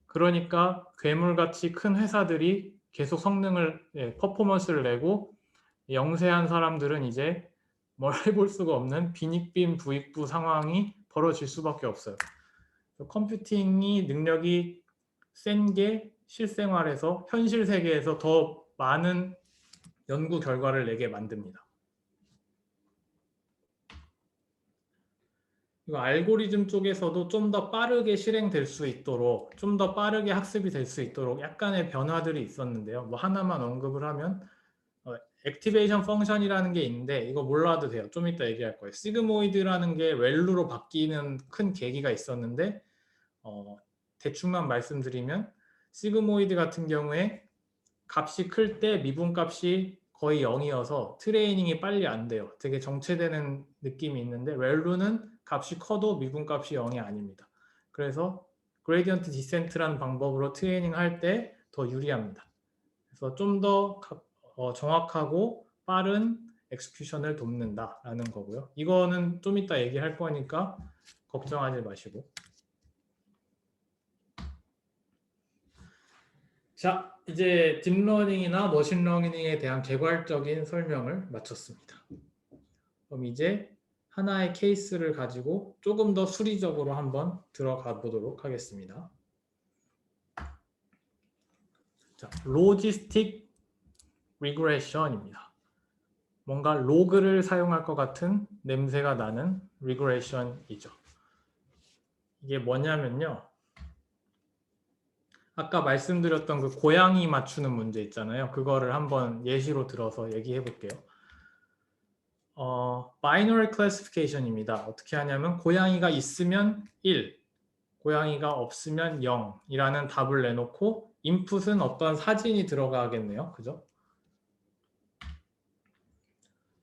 그러니까 괴물같이 큰 회사들이 계속 성능을 퍼포먼스를 내고 영세한 사람들은 이제 뭘 해볼 수가 없는 빈익빈 부익부 상황이 벌어질 수밖에 없어요. 컴퓨팅이 능력이 센 게 실생활에서 현실 세계에서 더 많은 연구 결과를 내게 만듭니다. 이거 알고리즘 쪽에서도 좀 더 빠르게 실행될 수 있도록 좀 더 빠르게 학습이 될 수 있도록 약간의 변화들이 있었는데요. 뭐 하나만 언급을 하면 액티베이션 펑션이라는 게 있는데 이거 몰라도 돼요. 좀 이따 얘기할 거예요. 시그모이드라는 게 웰루로 바뀌는 큰 계기가 있었는데 대충만 말씀드리면 시그모이드 같은 경우에 값이 클 때 미분값이 거의 0이어서 트레이닝이 빨리 안 돼요. 되게 정체되는 느낌이 있는데 웰루는 값이 커도 미분값이 0이 아닙니다. 그래서 그레디언트 디센트라는 방법으로 트레이닝 할 때 더 유리합니다. 그래서 좀 더 정확하고 빠른 엑스큐션을 돕는다라는 거고요. 이거는 좀 이따 얘기할 거니까 걱정하지 마시고. 자, 이제 딥러닝이나 머신러닝에 대한 개괄적인 설명을 마쳤습니다. 그럼 이제 하나의 케이스를 가지고 조금 더 수리적으로 한번 들어가 보도록 하겠습니다. 자, 로지스틱 리그레션입니다. 뭔가 로그를 사용할 것 같은 냄새가 나는 리그레션이죠. 이게 뭐냐면요. 아까 말씀드렸던 그 고양이 맞추는 문제 있잖아요. 그거를 한번 예시로 들어서 얘기해 볼게요. 바이너리 클래시피케이션입니다. 어떻게 하냐면 고양이가 있으면 1, 고양이가 없으면 0이라는 답을 내놓고 인풋은 어떤 사진이 들어가겠네요. 그죠?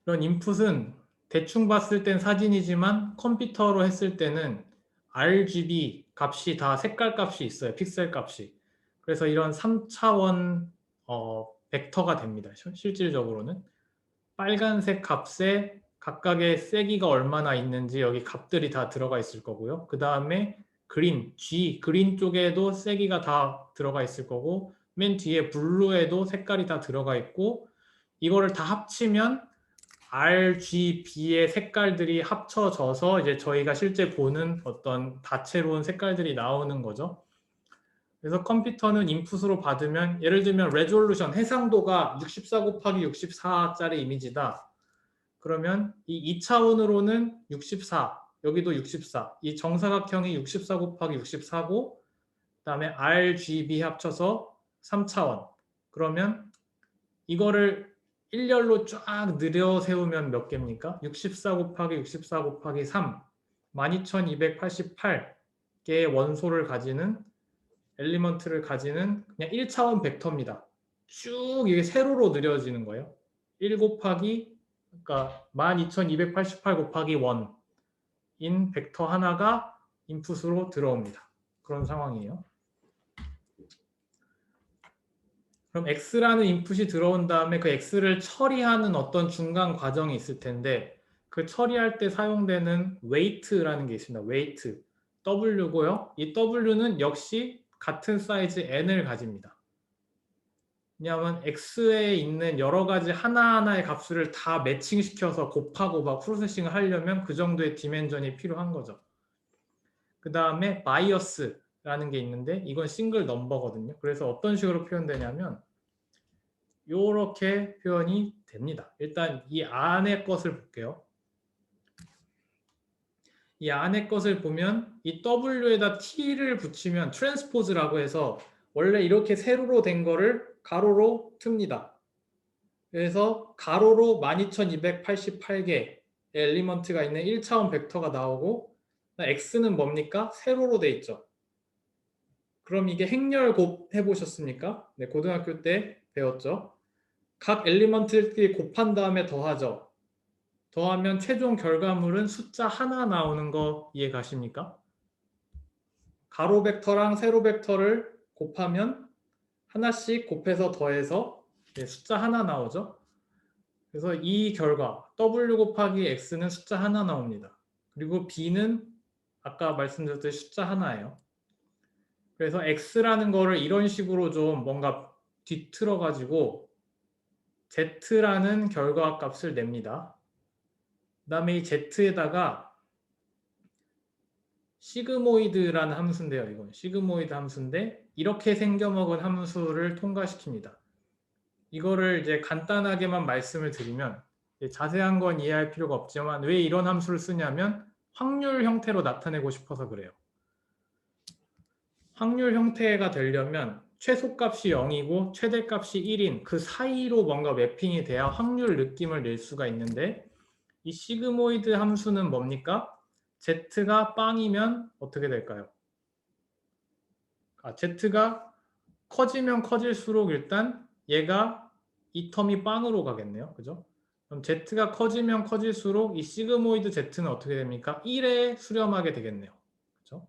그런 인풋은 대충 봤을 땐 사진이지만 컴퓨터로 했을 때는 RGB 값이 다 색깔 값이 있어요. 픽셀 값이. 그래서 이런 3차원 벡터가 됩니다. 실질적으로는. 빨간색 값에 각각의 세기가 얼마나 있는지 여기 값들이 다 들어가 있을 거고요. 그 다음에 그린, 그린 쪽에도 세기가 다 들어가 있을 거고 맨 뒤에 블루에도 색깔이 다 들어가 있고 이거를 다 합치면 RGB의 색깔들이 합쳐져서 이제 저희가 실제 보는 어떤 다채로운 색깔들이 나오는 거죠. 그래서 컴퓨터는 인풋으로 받으면 예를 들면 레졸루션, 해상도가 64 곱하기 64짜리 이미지다. 그러면 이 2차원으로는 64, 여기도 64, 이 정사각형이 64 곱하기 64고 그 다음에 RGB 합쳐서 3차원. 그러면 이거를 일렬로 쫙 늘여 세우면 몇 개입니까? 64 곱하기 64 곱하기 3, 12288개의 원소를 가지는 엘리먼트를 가지는 그냥 1차원 벡터입니다. 쭉 이게 세로로 느려지는 거예요. 1 곱하기 그러니까 12288 곱하기 1인 벡터 하나가 인풋으로 들어옵니다. 그런 상황이에요. 그럼 x라는 인풋이 들어온 다음에 그 x를 처리하는 어떤 중간 과정이 있을 텐데 그 처리할 때 사용되는 weight라는 게 있습니다. weight, w고요. 이 w는 역시 같은 사이즈 n을 가집니다. 왜냐하면 x에 있는 여러 가지 하나하나의 값을 다 매칭시켜서 곱하고 막 프로세싱을 하려면 그 정도의 디멘전이 필요한 거죠. 그 다음에 bias라는 게 있는데 이건 싱글 넘버거든요. 그래서 어떤 식으로 표현되냐면 이렇게 표현이 됩니다. 일단 이 안의 것을 볼게요. 이 안의 것을 보면 이 w에다 t를 붙이면 트랜스포즈라고 해서 원래 이렇게 세로로 된 거를 가로로 틉니다. 그래서 가로로 12288개의 엘리먼트가 있는 1차원 벡터가 나오고 x는 뭡니까? 세로로 돼 있죠. 그럼 이게 행렬곱 해보셨습니까? 네, 고등학교 때 배웠죠. 각 엘리먼트끼리 곱한 다음에 더하죠. 더하면 최종 결과물은 숫자 하나 나오는 거 이해 가십니까? 가로 벡터랑 세로 벡터를 곱하면 하나씩 곱해서 더해서 숫자 하나 나오죠. 그래서 이 결과 w 곱하기 x는 숫자 하나 나옵니다. 그리고 b는 아까 말씀드렸듯이 숫자 하나예요. 그래서 x라는 거를 이런 식으로 좀 뭔가 뒤틀어 가지고 z라는 결과 값을 냅니다. 그 다음에 이 z에다가 시그모이드라는 함수인데요. 이건 시그모이드 함수인데 이렇게 생겨먹은 함수를 통과시킵니다. 이거를 이제 간단하게만 말씀을 드리면 자세한 건 이해할 필요가 없지만 왜 이런 함수를 쓰냐면 확률 형태로 나타내고 싶어서 그래요. 확률 형태가 되려면 최소값이 0이고 최대값이 1인 그 사이로 뭔가 매핑이 돼야 확률 느낌을 낼 수가 있는데 이 시그모이드 함수는 뭡니까? z가 빵이면 어떻게 될까요? z가 커지면 커질수록 일단 얘가 이 텀이 빵으로 가겠네요. 그죠? 그럼 z가 커지면 커질수록 이 시그모이드 z는 어떻게 됩니까? 1에 수렴하게 되겠네요. 그죠?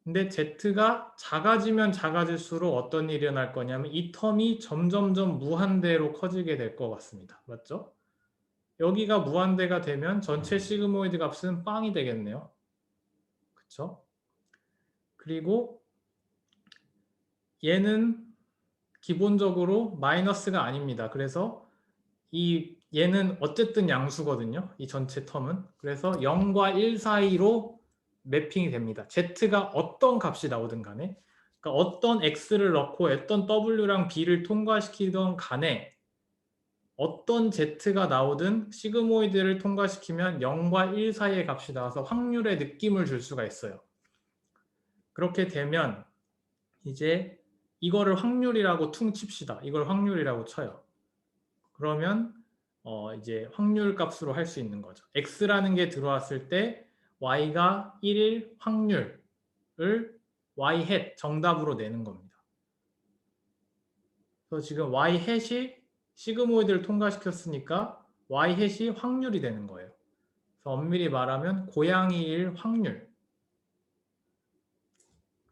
근데 z가 작아지면 작아질수록 어떤 일이 일어날 거냐면 이 텀이 점점점 무한대로 커지게 될 것 같습니다. 맞죠? 여기가 무한대가 되면 전체 시그모이드 값은 빵이 되겠네요. 그쵸? 그리고 얘는 기본적으로 마이너스가 아닙니다. 그래서 얘는 어쨌든 양수거든요. 이 전체 텀은. 그래서 0과 1 사이로 매핑이 됩니다. z가 어떤 값이 나오든 간에, 그러니까 어떤 x를 넣고 어떤 w랑 b를 통과시키던 간에 어떤 z가 나오든 시그모이드를 통과시키면 0과 1 사이의 값이 나와서 확률의 느낌을 줄 수가 있어요. 그렇게 되면 이제 이거를 확률이라고 퉁 칩시다. 이걸 확률이라고 쳐요. 그러면 이제 확률 값으로 할 수 있는 거죠. x라는 게 들어왔을 때 y가 1일 확률을 y 햇 정답으로 내는 겁니다. 그래서 지금 y 햇이 시그모이드를 통과시켰으니까 y 햇이 확률이 되는 거예요. 그래서 엄밀히 말하면 고양이일 확률.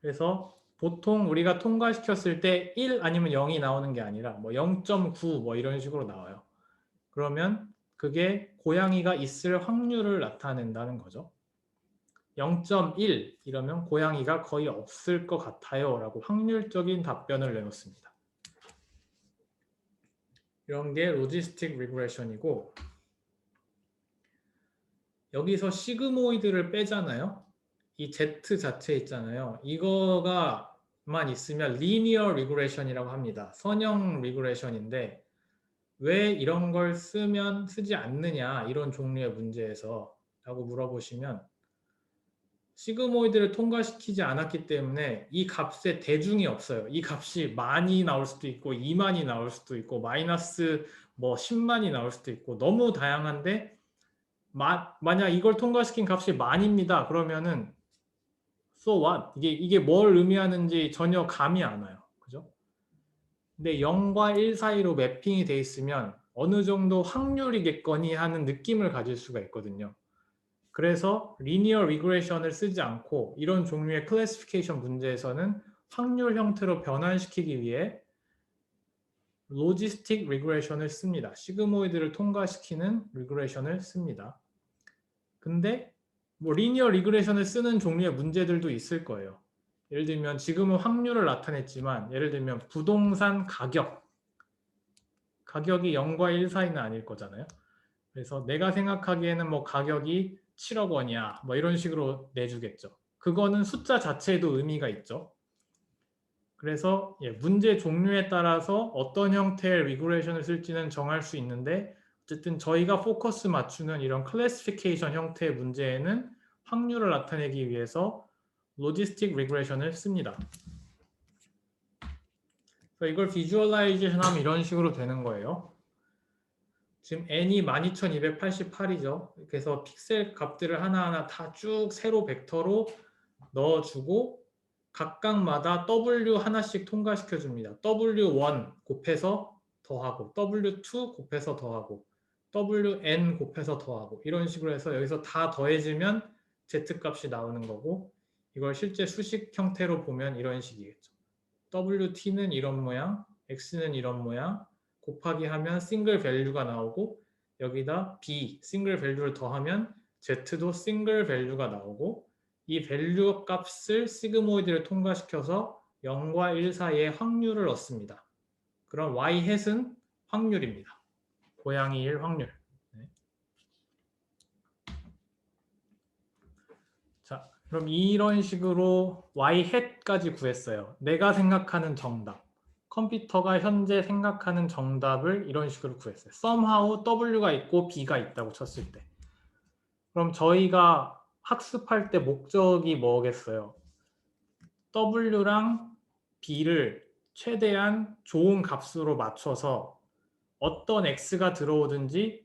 그래서 보통 우리가 통과시켰을 때 1 아니면 0이 나오는 게 아니라 뭐 0.9 뭐 이런 식으로 나와요. 그러면 그게 고양이가 있을 확률을 나타낸다는 거죠. 0.1 이러면 고양이가 거의 없을 것 같아요 라고 확률적인 답변을 내놓습니다. 이런 게 로지스틱 리그레션이고, 여기서 시그모이드를 빼잖아요. 이 Z 자체 있잖아요. 이거가만 있으면 리니어 리그레션이라고 합니다. 선형 리그레션인데 왜 이런 걸 쓰지 않느냐, 이런 종류의 문제에서 라고 물어보시면, 시그모이드를 통과시키지 않았기 때문에 이 값에 대중이 없어요. 이 값이 만이 나올 수도 있고 2만이 나올 수도 있고 마이너스 뭐 10만이 나올 수도 있고 너무 다양한데, 만약 이걸 통과시킨 값이 만입니다. 그러면은 so what? 이게 뭘 의미하는지 전혀 감이 안 와요. 그죠? 근데 0과 1 사이로 매핑이 돼 있으면 어느 정도 확률이겠거니 하는 느낌을 가질 수가 있거든요. 그래서 리니어 리그레션을 쓰지 않고 이런 종류의 클래시피케이션 문제에서는 확률 형태로 변환시키기 위해 로지스틱 리그레션을 씁니다. 시그모이드를 통과시키는 리그레션을 씁니다. 근데 뭐 리니어 리그레션을 쓰는 종류의 문제들도 있을 거예요. 예를 들면 지금은 확률을 나타냈지만 예를 들면 부동산 가격이 0과 1 사이는 아닐 거잖아요. 그래서 내가 생각하기에는 뭐 가격이 7억 원이야 뭐 이런 식으로 내주겠죠. 그거는 숫자 자체에도 의미가 있죠. 그래서 문제 종류에 따라서 어떤 형태의 리그레이션을 쓸지는 정할 수 있는데, 어쨌든 저희가 포커스 맞추는 이런 클래시피케이션 형태의 문제에는 확률을 나타내기 위해서 로지스틱 리그레이션을 씁니다. 그래서 이걸 비주얼라이제이션 하면 이런 식으로 되는 거예요. 지금 n이 12288이죠. 그래서 픽셀 값들을 하나하나 다 쭉 세로 벡터로 넣어주고 각각마다 W 하나씩 통과시켜 줍니다. W1 곱해서 더하고 W2 곱해서 더하고 WN 곱해서 더하고 이런 식으로 해서 여기서 다 더해지면 Z값이 나오는 거고, 이걸 실제 수식 형태로 보면 이런 식이겠죠. WT는 이런 모양, X는 이런 모양, 곱하기 하면 싱글 밸류가 나오고 여기다 B, 싱글 밸류를 더하면 Z도 싱글 밸류가 나오고, 이 밸류 값을 시그모이드를 통과시켜서 0과 1 사이의 확률을 얻습니다. 그럼 y 햇은 확률입니다. 고양이일 확률. 네. 자, 그럼 이런 식으로 y 햇까지 구했어요. 내가 생각하는 정답. 컴퓨터가 현재 생각하는 정답을 이런 식으로 구했어요. somehow w가 있고 b가 있다고 쳤을 때. 그럼 저희가 학습할 때 목적이 뭐겠어요? w랑 b를 최대한 좋은 값으로 맞춰서 어떤 x가 들어오든지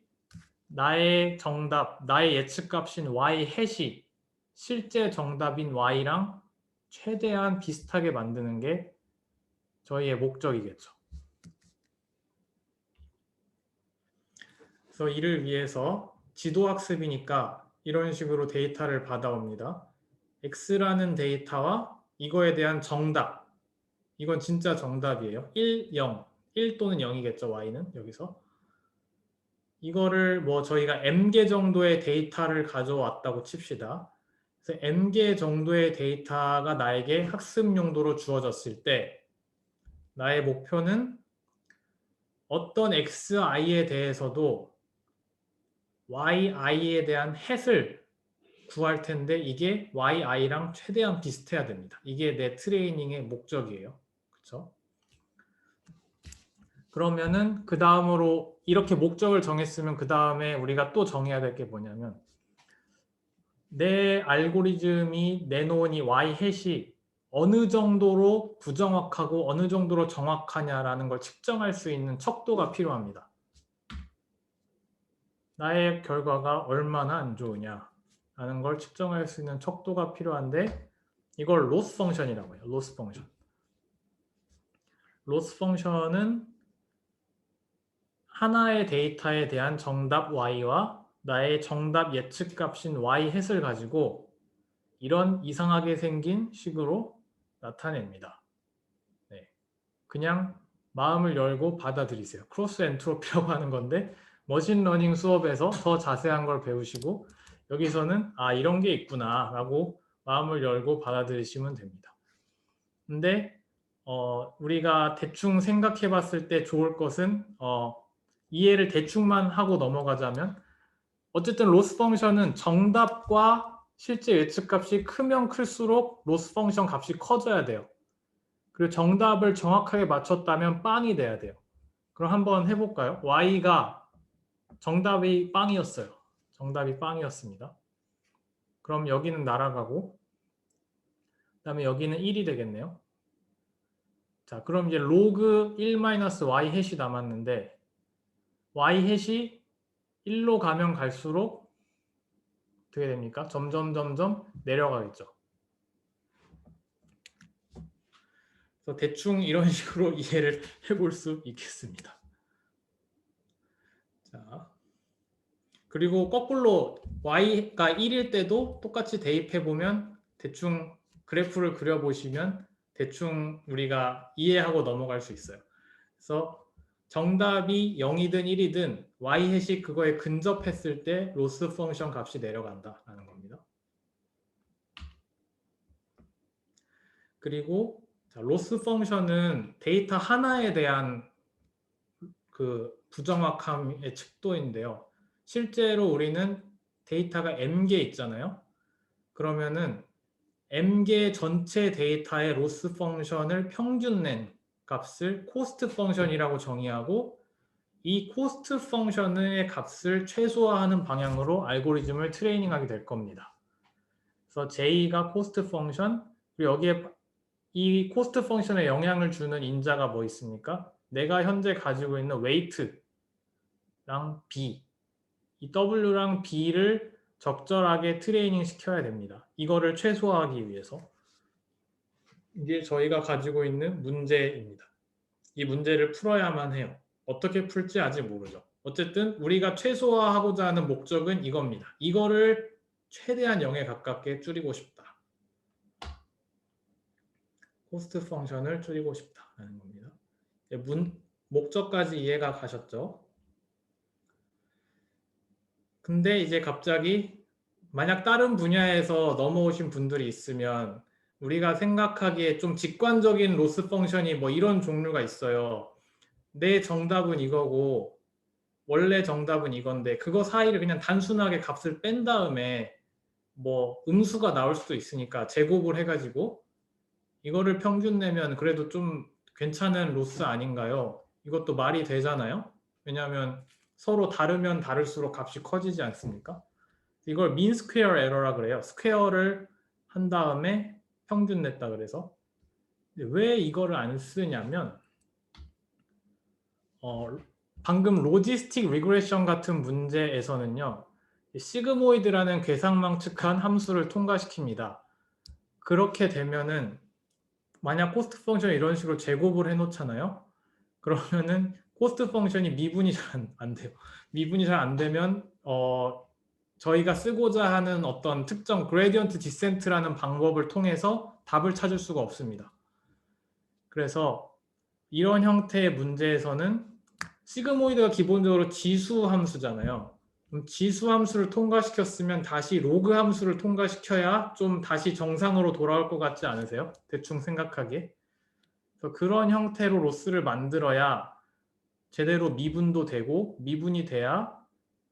나의 정답, 나의 예측값인 y 햇이 실제 정답인 y랑 최대한 비슷하게 만드는 게 저희의 목적이겠죠. 그래서 이를 위해서 지도학습이니까 이런 식으로 데이터를 받아옵니다. x라는 데이터와 이거에 대한 정답, 이건 진짜 정답이에요. 1, 0, 1 또는 0이겠죠, y는 여기서. 이거를 뭐 저희가 m개 정도의 데이터를 가져왔다고 칩시다. 그래서 m개 정도의 데이터가 나에게 학습 용도로 주어졌을 때 나의 목표는 어떤 xi에 대해서도 yi에 대한 햇을 구할 텐데 이게 yi랑 최대한 비슷해야 됩니다. 이게 내 트레이닝의 목적이에요. 그렇죠? 그러면은 그 다음으로 이렇게 목적을 정했으면 그 다음에 우리가 또 정해야 될 게 뭐냐면 내 알고리즘이 내놓은 이 y 햇이 어느 정도로 부정확하고 어느 정도로 정확하냐라는 걸 측정할 수 있는 척도가 필요합니다. 나의 결과가 얼마나 안 좋으냐 라는 걸 측정할 수 있는 척도가 필요한데 이걸 로스 펑션이라고 해요. 로스 펑션. 로스 펑션은 하나의 데이터에 대한 정답 y와 나의 정답 예측 값인 y 햇을 가지고 이런 이상하게 생긴 식으로 나타냅니다. 네. 그냥 마음을 열고 받아들이세요. 크로스 엔트로피라고 하는 건데 머신러닝 수업에서 더 자세한 걸 배우시고 여기서는 아 이런 게 있구나 라고 마음을 열고 받아들이시면 됩니다. 근데 우리가 대충 생각해 봤을 때 좋을 것은 이해를 대충만 하고 넘어가자면 어쨌든 로스 펑션은 정답과 실제 예측값이 크면 클수록 로스 펑션 값이 커져야 돼요. 그리고 정답을 정확하게 맞췄다면 빵이 돼야 돼요. 그럼 한번 해볼까요? y가 정답이 빵이었어요. 정답이 빵이었습니다. 그럼 여기는 날아가고 그 다음에 여기는 1이 되겠네요. 자, 그럼 이제 로그 1-y 햇이 남았는데 y 햇이 1로 가면 갈수록 어떻게 됩니까? 점점 내려가겠죠. 그래서 대충 이런 식으로 이해를 해볼 수 있겠습니다. 자, 그리고 거꾸로 y가 1일 때도 똑같이 대입해보면 대충 그래프를 그려보시면 대충 우리가 이해하고 넘어갈 수 있어요. 그래서 정답이 0이든 1이든 y 햇이 그거에 근접했을 때 로스 펑션 값이 내려간다라는 겁니다. 그리고 자, 로스 펑션은 데이터 하나에 대한 그 부정확함의 척도인데요. 실제로 우리는 데이터가 m개 있잖아요. 그러면은 m개 전체 데이터의 로스 펑션을 평균 낸 값을 코스트 펑션이라고 정의하고 이 코스트 펑션의 값을 최소화하는 방향으로 알고리즘을 트레이닝하게 될 겁니다. 그래서 J가 코스트 펑션, 그리고 여기에 이 코스트 펑션에 영향을 주는 인자가 뭐 있습니까? 내가 현재 가지고 있는 웨이트랑 B, 이 W랑 B를 적절하게 트레이닝 시켜야 됩니다. 이거를 최소화하기 위해서. 이게 저희가 가지고 있는 문제입니다. 이 문제를 풀어야만 해요. 어떻게 풀지 아직 모르죠. 어쨌든 우리가 최소화하고자 하는 목적은 이겁니다. 이거를 최대한 0에 가깝게 줄이고 싶다. 코스트 펑션을 줄이고 싶다라는 겁니다. 목적까지 이해가 가셨죠? 근데 이제 갑자기 만약 다른 분야에서 넘어오신 분들이 있으면 우리가 생각하기에 좀 직관적인 로스 펑션이 뭐 이런 종류가 있어요. 내 정답은 이거고 원래 정답은 이건데 그거 사이를 그냥 단순하게 값을 뺀 다음에 뭐 음수가 나올 수도 있으니까 제곱을 해가지고 이거를 평균 내면 그래도 좀 괜찮은 로스 아닌가요? 이것도 말이 되잖아요. 왜냐하면 서로 다르면 다를수록 값이 커지지 않습니까? 이걸 민 스퀘어 에러라 그래요. 스퀘어를 한 다음에 평균 냈다 그래서. 왜 이거를 안 쓰냐면 방금 로지스틱 리그레션 같은 문제에서는요. 시그모이드라는 괴상망측한 함수를 통과시킵니다. 그렇게 되면은 만약 코스트 펑션을 이런 식으로 제곱을 해놓잖아요. 그러면은 코스트 펑션이 미분이 잘 안 돼요. 미분이 잘 안 되면 저희가 쓰고자 하는 어떤 특정 그레디언트 디센트라는 방법을 통해서 답을 찾을 수가 없습니다. 그래서 이런 형태의 문제에서는 시그모이드가 기본적으로 지수 함수잖아요. 그럼 지수 함수를 통과시켰으면 다시 로그 함수를 통과시켜야 좀 다시 정상으로 돌아올 것 같지 않으세요? 대충 생각하기에. 그래서 그런 형태로 로스를 만들어야 제대로 미분도 되고 미분이 돼야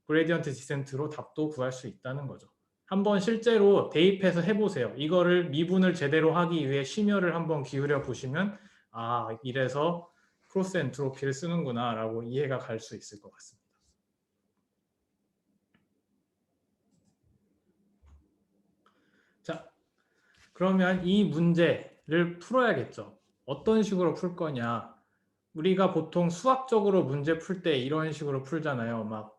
그레디언트 디센트로 답도 구할 수 있다는 거죠. 한번 실제로 대입해서 해보세요. 이거를 미분을 제대로 하기 위해 심혈을 한번 기울여 보시면 아, 이래서 크로스 엔트로피를 쓰는구나 라고 이해가 갈 수 있을 것 같습니다. 자, 그러면 이 문제를 풀어야겠죠. 어떤 식으로 풀 거냐. 우리가 보통 수학적으로 문제 풀 때 이런 식으로 풀잖아요. 막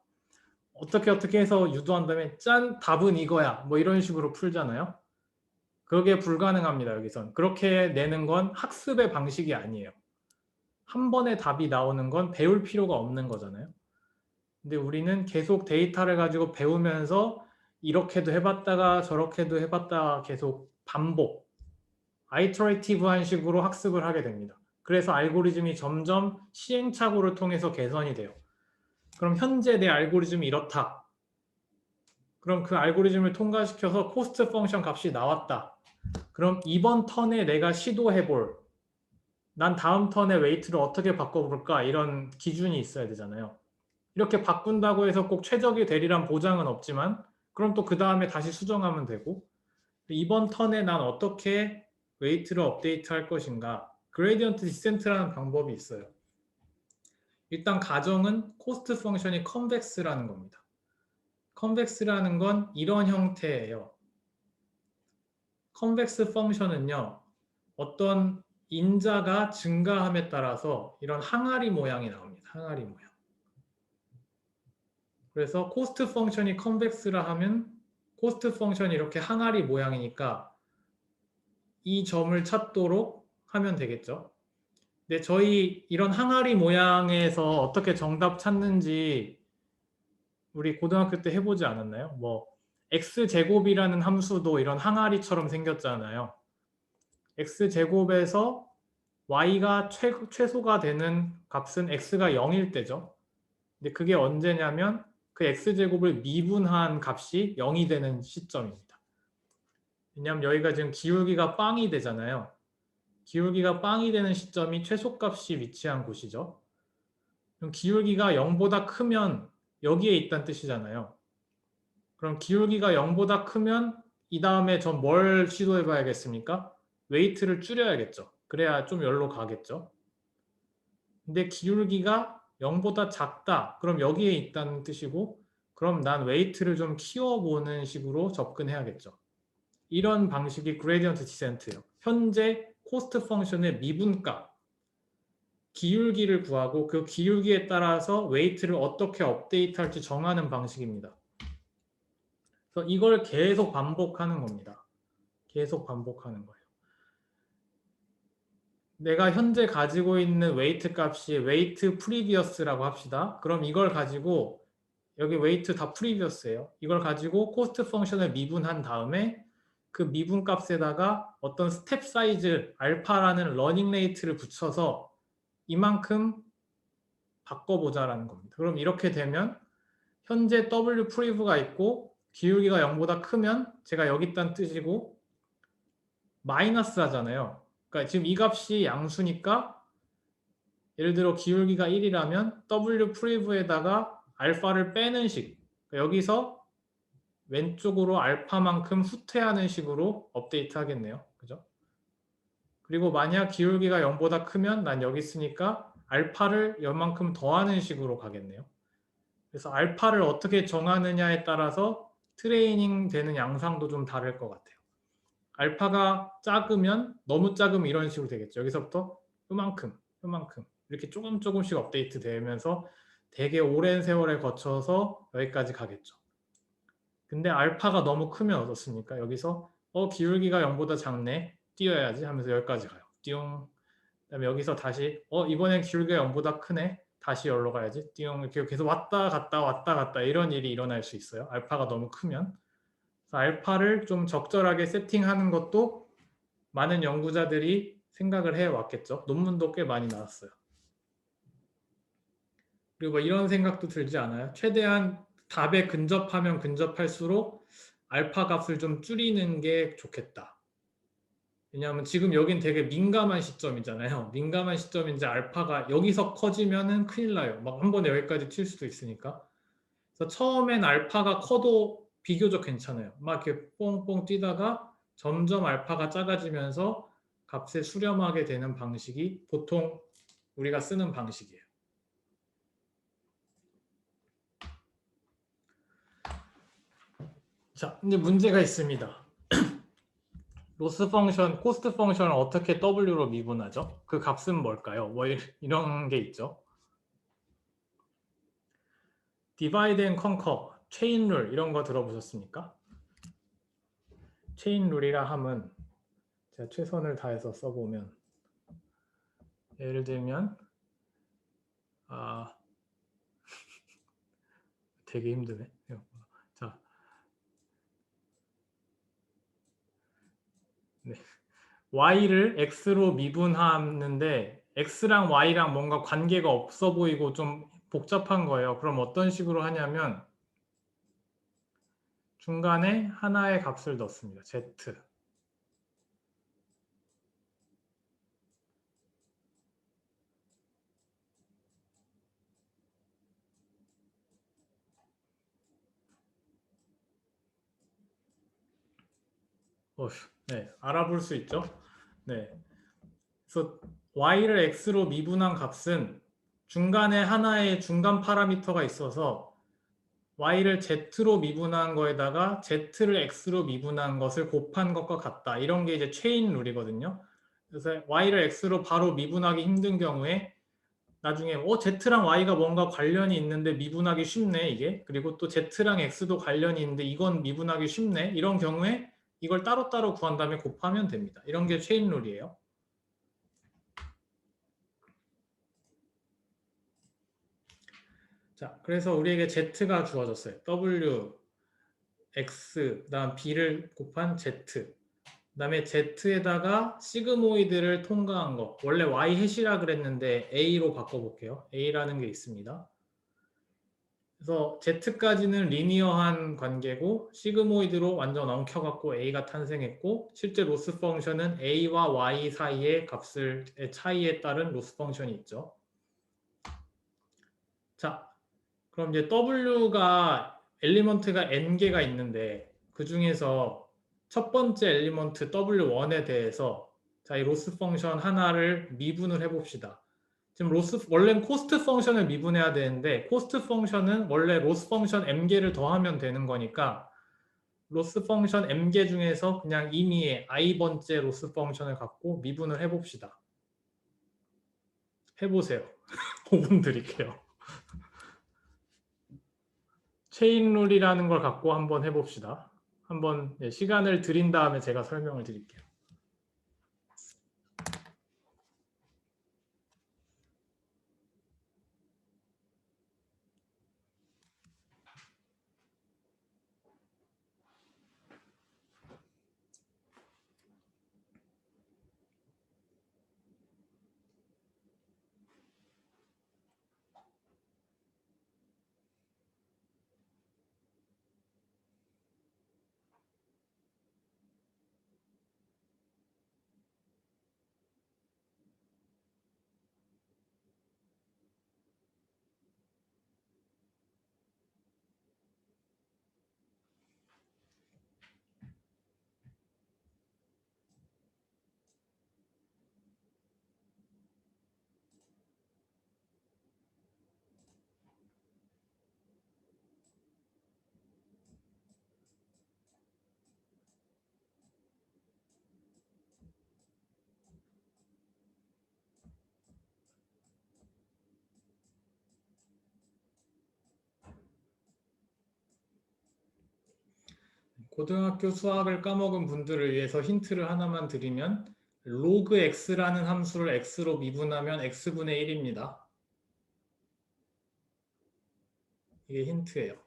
어떻게 해서 유도한 다음에 짠! 답은 이거야. 뭐 이런 식으로 풀잖아요. 그게 불가능합니다. 여기선. 그렇게 내는 건 학습의 방식이 아니에요. 한 번에 답이 나오는 건 배울 필요가 없는 거잖아요. 근데 우리는 계속 데이터를 가지고 배우면서 이렇게도 해봤다가 저렇게도 해봤다가 계속 반복, 아이터레이티브한 식으로 학습을 하게 됩니다. 그래서 알고리즘이 점점 시행착오를 통해서 개선이 돼요. 그럼 현재 내 알고리즘이 이렇다. 그럼 그 알고리즘을 통과시켜서 코스트 펑션 값이 나왔다. 그럼 이번 턴에 내가 시도해볼 난 다음 턴에 웨이트를 어떻게 바꿔볼까 이런 기준이 있어야 되잖아요. 이렇게 바꾼다고 해서 꼭 최적이 되리란 보장은 없지만 그럼 또 그 다음에 다시 수정하면 되고 이번 턴에 난 어떻게 웨이트를 업데이트 할 것인가 그레디언트 디센트라는 방법이 있어요. 일단 가정은 코스트 펑션이 컨벡스라는 겁니다. 컨벡스라는 건 이런 형태예요. 컨벡스 펑션은요. 어떤 인자가 증가함에 따라서 이런 항아리 모양이 나옵니다. 항아리 모양. 그래서 코스트 펑션이 컨벡스라 하면 코스트 펑션이 이렇게 항아리 모양이니까 이 점을 찾도록 하면 되겠죠. 근데 저희 이런 항아리 모양에서 어떻게 정답 찾는지 우리 고등학교 때 해보지 않았나요? 뭐 x제곱이라는 함수도 이런 항아리처럼 생겼잖아요. x제곱에서 y가 최소가 되는 값은 x가 0일 때죠. 근데 그게 언제냐면 그 x제곱을 미분한 값이 0이 되는 시점입니다. 왜냐하면 여기가 지금 기울기가 빵이 되잖아요. 기울기가 빵이 되는 시점이 최소값이 위치한 곳이죠. 그럼 기울기가 0보다 크면 여기에 있다는 뜻이잖아요. 그럼 기울기가 0보다 크면 이 다음에 전 뭘 시도해 봐야겠습니까? 웨이트를 줄여야겠죠. 그래야 좀 여기로 가겠죠. 근데 기울기가 0보다 작다. 그럼 여기에 있다는 뜻이고 그럼 난 웨이트를 좀 키워보는 식으로 접근해야겠죠. 이런 방식이 그레디언트 디센트예요. 현재 코스트 펑션의 미분값, 기울기를 구하고 그 기울기에 따라서 웨이트를 어떻게 업데이트할지 정하는 방식입니다. 그래서 이걸 계속 반복하는 겁니다. 계속 반복하는 거예요. 내가 현재 가지고 있는 웨이트 값이 웨이트 프리비어스라고 합시다. 그럼 이걸 가지고 여기 웨이트 다 프리비어스예요. 이걸 가지고 코스트 펑션을 미분한 다음에 그 미분 값에다가 어떤 스텝 사이즈 알파라는 러닝 레이트를 붙여서 이만큼 바꿔보자라는 겁니다. 그럼 이렇게 되면 현재 W 프리브가 있고 기울기가 0보다 크면 제가 여기 있다는 뜻이고 마이너스 하잖아요. 그러니까 지금 이 값이 양수니까 예를 들어 기울기가 1이라면 W 프리브에다가 알파를 빼는 식. 그러니까 여기서 왼쪽으로 알파만큼 후퇴하는 식으로 업데이트 하겠네요. 그죠? 그리고 만약 기울기가 0보다 크면 난 여기 있으니까 알파를 이만큼 더하는 식으로 가겠네요. 그래서 알파를 어떻게 정하느냐에 따라서 트레이닝 되는 양상도 좀 다를 것 같아요. 알파가 작으면 너무 작으면 이런 식으로 되겠죠. 여기서부터 요만큼 이렇게 조금씩 업데이트 되면서 되게 오랜 세월에 거쳐서 여기까지 가겠죠. 근데 알파가 너무 크면 어떻습니까? 여기서 기울기가 0보다 작네. 뛰어야지 하면서 여기까지 가요. 띠용. 그다음에 여기서 다시 이번엔 기울기가 0보다 크네. 다시 여기로 가야지. 띠용. 이렇게 계속 왔다 갔다 이런 일이 일어날 수 있어요. 알파가 너무 크면. 알파를 좀 적절하게 세팅하는 것도 많은 연구자들이 생각을 해왔겠죠. 논문도 꽤 많이 나왔어요. 그리고 뭐 이런 생각도 들지 않아요? 최대한 답에 근접하면 근접할수록 알파 값을 좀 줄이는 게 좋겠다. 왜냐하면 지금 여긴 되게 민감한 시점이잖아요. 민감한 시점인데 알파가 여기서 커지면은 큰일 나요. 막 한 번에 여기까지 튈 수도 있으니까. 그래서 처음엔 알파가 커도 비교적 괜찮아요. 막 이렇게 뽕뽕 뛰다가 점점 알파가 작아지면서 값에 수렴하게 되는 방식이 보통 우리가 쓰는 방식이에요. 자, 근데 문제가 있습니다. 로스 펑션, 코스트 펑션을 어떻게 W로 미분하죠? 그 값은 뭘까요? 뭐 이런 게 있죠. 디바이드 앤 컨커, 체인 룰 이런 거 들어보셨습니까? 체인 룰이라 함은 제가 최선을 다해서 써보면 예를 들면 아 되게 힘드네. 자, 네. y를 x로 미분하는데 x랑 y랑 뭔가 관계가 없어 보이고 좀 복잡한 거예요. 그럼 어떤 식으로 하냐면 중간에 하나의 값을 넣습니다. z. 네, 알아볼 수 있죠? 네. 그래서 y를 x로 미분한 값은 중간에 하나의 중간 파라미터가 있어서 y를 z로 미분한 거에다가 z를 x로 미분한 것을 곱한 것과 같다. 이런 게 이제 체인 룰이거든요. 그래서 y를 x로 바로 미분하기 힘든 경우에 나중에 z랑 y가 뭔가 관련이 있는데 미분하기 쉽네 이게. 그리고 또 z랑 x도 관련이 있는데 이건 미분하기 쉽네. 이런 경우에 이걸 따로따로 구한 다음에 곱하면 됩니다. 이런 게 체인 룰이에요. 자, 그래서 우리에게 z가 주어졌어요. w, x, 그다음 b를 곱한 z. 그다음에 z에다가 시그모이드를 통과한 거. 원래 y 해시라 그랬는데 a로 바꿔볼게요. a라는 게 있습니다. 그래서 z까지는 리니어한 관계고 시그모이드로 완전 엉켜갖고 a가 탄생했고 실제 로스 펑션은 a와 y 사이의 값의 차이에 따른 로스 펑션이 있죠. 자, 그럼 이제 w가 엘리먼트가 n개가 있는데 그 중에서 첫 번째 엘리먼트 w1에 대해서 자, 이 로스 펑션 하나를 미분을 해봅시다. 지금 원래는 코스트 펑션을 미분해야 되는데 코스트 펑션은 원래 로스 펑션 m개를 더하면 되는 거니까 로스 펑션 m개 중에서 그냥 임의의 i번째 로스 펑션을 갖고 미분을 해봅시다. 해보세요. 5분 드릴게요. 체인룰이라는 걸 갖고 한번 해봅시다. 한번 시간을 드린 다음에 제가 설명을 드릴게요. 고등학교 수학을 까먹은 분들을 위해서 힌트를 하나만 드리면 로그 x라는 함수를 x로 미분하면 x분의 1입니다. 이게 힌트예요.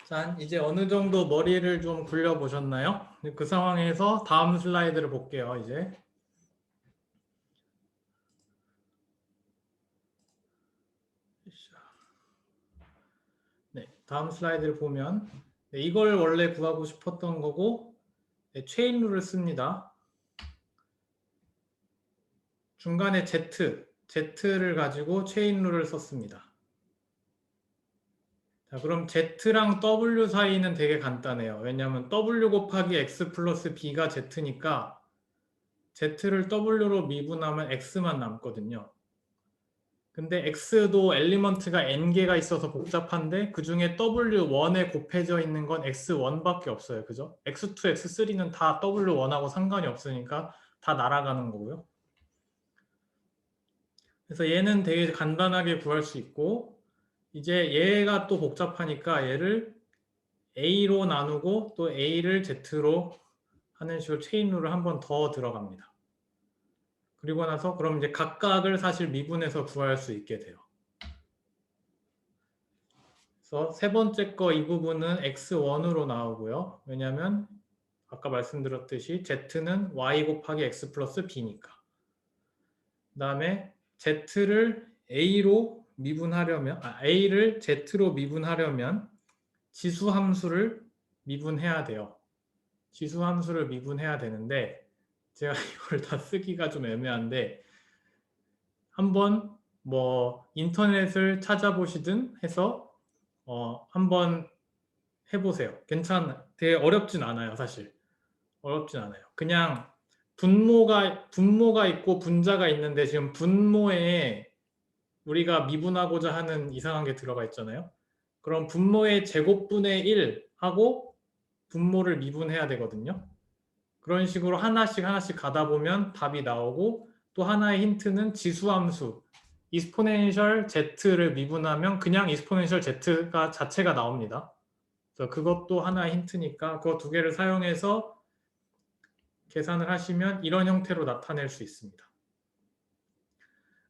자, 이제 어느 정도 머리를 좀 굴려 보셨나요? 그 상황에서 다음 슬라이드를 볼게요, 이제. 네, 다음 슬라이드를 보면 네, 이걸 원래 구하고 싶었던 거고 네, 체인 룰을 씁니다. 중간에 Z를 가지고 체인 룰을 썼습니다. 자, 그럼 Z랑 W 사이는 되게 간단해요. 왜냐하면 W 곱하기 X 플러스 B가 Z니까 Z를 W로 미분하면 X만 남거든요. 근데 X도 엘리먼트가 N개가 있어서 복잡한데 그 중에 W1에 곱해져 있는 건 X1밖에 없어요. 그죠? X2, X3는 다 W1하고 상관이 없으니까 다 날아가는 거고요. 그래서 얘는 되게 간단하게 구할 수 있고 이제 얘가 또 복잡하니까 얘를 A로 나누고 또 A를 Z로 하는 식으로 체인룰을 한 번 더 들어갑니다. 그리고 나서 그럼 이제 각각을 사실 미분해서 구할 수 있게 돼요. 그래서 세 번째 거 이 부분은 x1으로 나오고요. 왜냐하면 아까 말씀드렸듯이 z는 y 곱하기 x 플러스 b니까. 그 다음에 z를 a로 미분하려면 a를 z로 미분하려면 지수함수를 미분해야 돼요. 지수함수를 미분해야 되는데 제가 이걸 다 쓰기가 좀 애매한데 한번 뭐 인터넷을 찾아보시든 해서 한번 해보세요. 되게 어렵진 않아요, 사실. 어렵진 않아요. 그냥 분모가 있고 분자가 있는데 지금 분모에 우리가 미분하고자 하는 이상한 게 들어가 있잖아요. 그럼 분모의 제곱분의 1 하고 분모를 미분해야 되거든요. 그런 식으로 하나씩 하나씩 가다 보면 답이 나오고 또 하나의 힌트는 지수함수 이스포넨셜 z를 미분하면 그냥 이스포넨셜 z가 자체가 나옵니다. 그래서 그것도 하나의 힌트니까 그거 두 개를 사용해서 계산을 하시면 이런 형태로 나타낼 수 있습니다.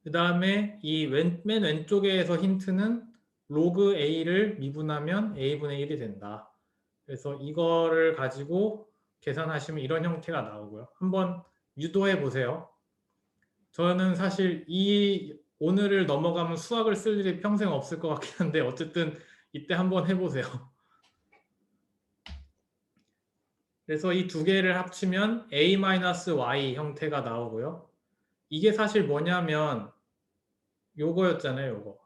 그 다음에 이 맨 왼쪽에서 힌트는 로그 a를 미분하면 a분의 1이 된다. 그래서 이거를 가지고 계산하시면 이런 형태가 나오고요. 한번 유도해 보세요. 저는 사실 오늘을 넘어가면 수학을 쓸 일이 평생 없을 것 같긴 한데 어쨌든 이때 한번 해보세요. 그래서 이 두 개를 합치면 a-y 형태가 나오고요. 이게 사실 뭐냐면 요거였잖아요, 요거.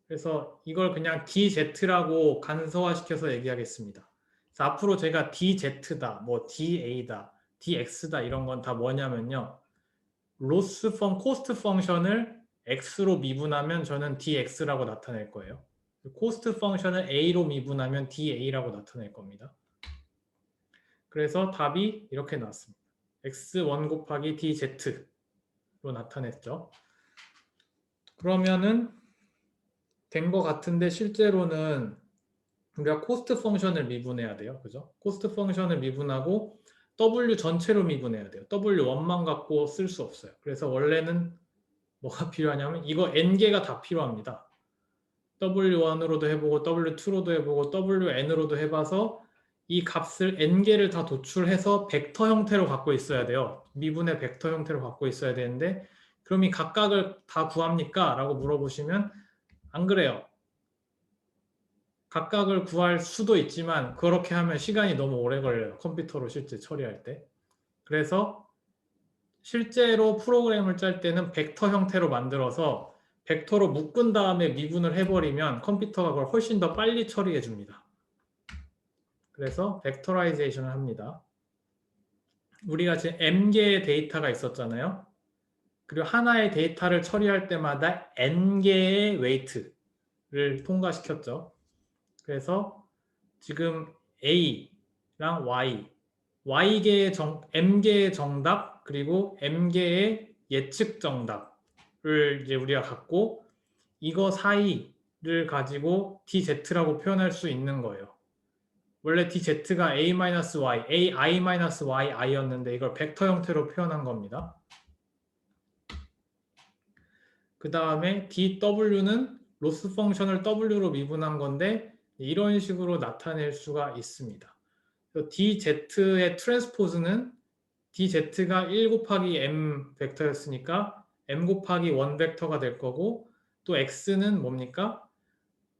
그래서 이걸 그냥 DZ라고 간소화시켜서 얘기하겠습니다. 그래서 앞으로 제가 DZ다, 뭐 DA다, DX다 이런 건 다 뭐냐면요. 코스트 펑션을 X로 미분하면 저는 DX라고 나타낼 거예요. 코스트 펑션을 A로 미분하면 DA라고 나타낼 겁니다. 그래서 답이 이렇게 나왔습니다. X1 곱하기 DZ로 나타냈죠. 그러면은 된 것 같은데 실제로는 우리가 코스트 펑션을 미분해야 돼요. 그죠? 코스트 펑션을 미분하고 W 전체로 미분해야 돼요. W1만 갖고 쓸 수 없어요. 그래서 원래는 뭐가 필요하냐면 이거 N개가 다 필요합니다. W1으로도 해보고 W2로도 해보고 WN으로도 해봐서 이 값을 N개를 다 도출해서 벡터 형태로 갖고 있어야 돼요. 미분의 벡터 형태로 갖고 있어야 되는데 그럼 이 각각을 다 구합니까? 라고 물어보시면 안 그래요. 각각을 구할 수도 있지만 그렇게 하면 시간이 너무 오래 걸려요. 컴퓨터로 실제 처리할 때. 그래서 실제로 프로그램을 짤 때는 벡터 형태로 만들어서 벡터로 묶은 다음에 미분을 해버리면 컴퓨터가 그걸 훨씬 더 빨리 처리해 줍니다. 그래서 벡터라이제이션을 합니다. 우리가 지금 M개의 데이터가 있었잖아요. 그리고 하나의 데이터를 처리할 때마다 N개의 웨이트를 통과시켰죠. 그래서 지금 A랑 Y개의 M개의 정답 그리고 M개의 예측 정답을 이제 우리가 갖고 이거 사이를 가지고 DZ라고 표현할 수 있는 거예요. 원래 DZ가 A-Y, AI-YI였는데 이걸 벡터 형태로 표현한 겁니다. 그 다음에 DW는 로스 펑션을 W로 미분한 건데 이런 식으로 나타낼 수가 있습니다. DZ의 트랜스포즈는 DZ가 1 곱하기 M 벡터였으니까 M 곱하기 1 벡터가 될 거고, 또 X는 뭡니까?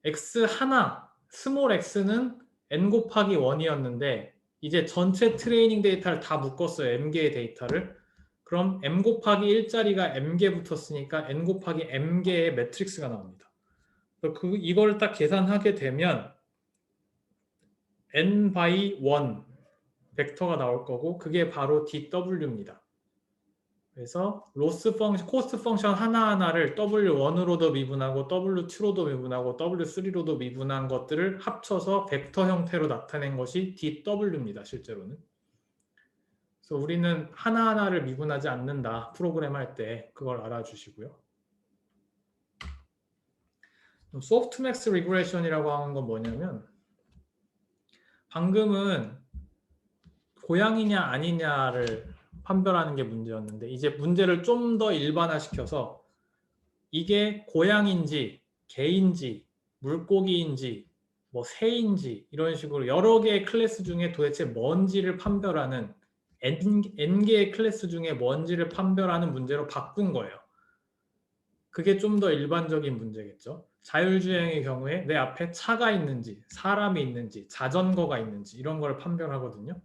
X 하나, 스몰 x는 N 곱하기 1이었는데 이제 전체 트레이닝 데이터를 다 묶었어요. M개의 데이터를. 그럼 M 곱하기 1짜리가 M개 붙었으니까 N 곱하기 M개의 매트릭스가 나옵니다. 이걸 딱 계산하게 되면 N by 1 벡터가 나올 거고, 그게 바로 DW입니다. 그래서 로스 펑션, 코스트 펑션 하나하나를 W1으로도 미분하고 W2로도 미분하고 W3로도 미분한 것들을 합쳐서 벡터 형태로 나타낸 것이 DW입니다. 실제로는. 그래서 우리는 하나하나를 미분하지 않는다. 프로그램 할 때 그걸 알아주시고요. 소프트맥스 리그레션이라고 하는 건 뭐냐면, 방금은 고양이냐 아니냐를 판별하는 게 문제였는데, 이제 문제를 좀 더 일반화시켜서 이게 고양인지 개인지 물고기인지 뭐 새인지 이런 식으로 여러 개의 클래스 중에 도대체 뭔지를 판별하는 N개의 클래스 중에 뭔지를 판별하는 문제로 바꾼 거예요. 그게 좀 더 일반적인 문제겠죠. 자율주행의 경우에 내 앞에 차가 있는지 사람이 있는지 자전거가 있는지 이런 걸 판별하거든요.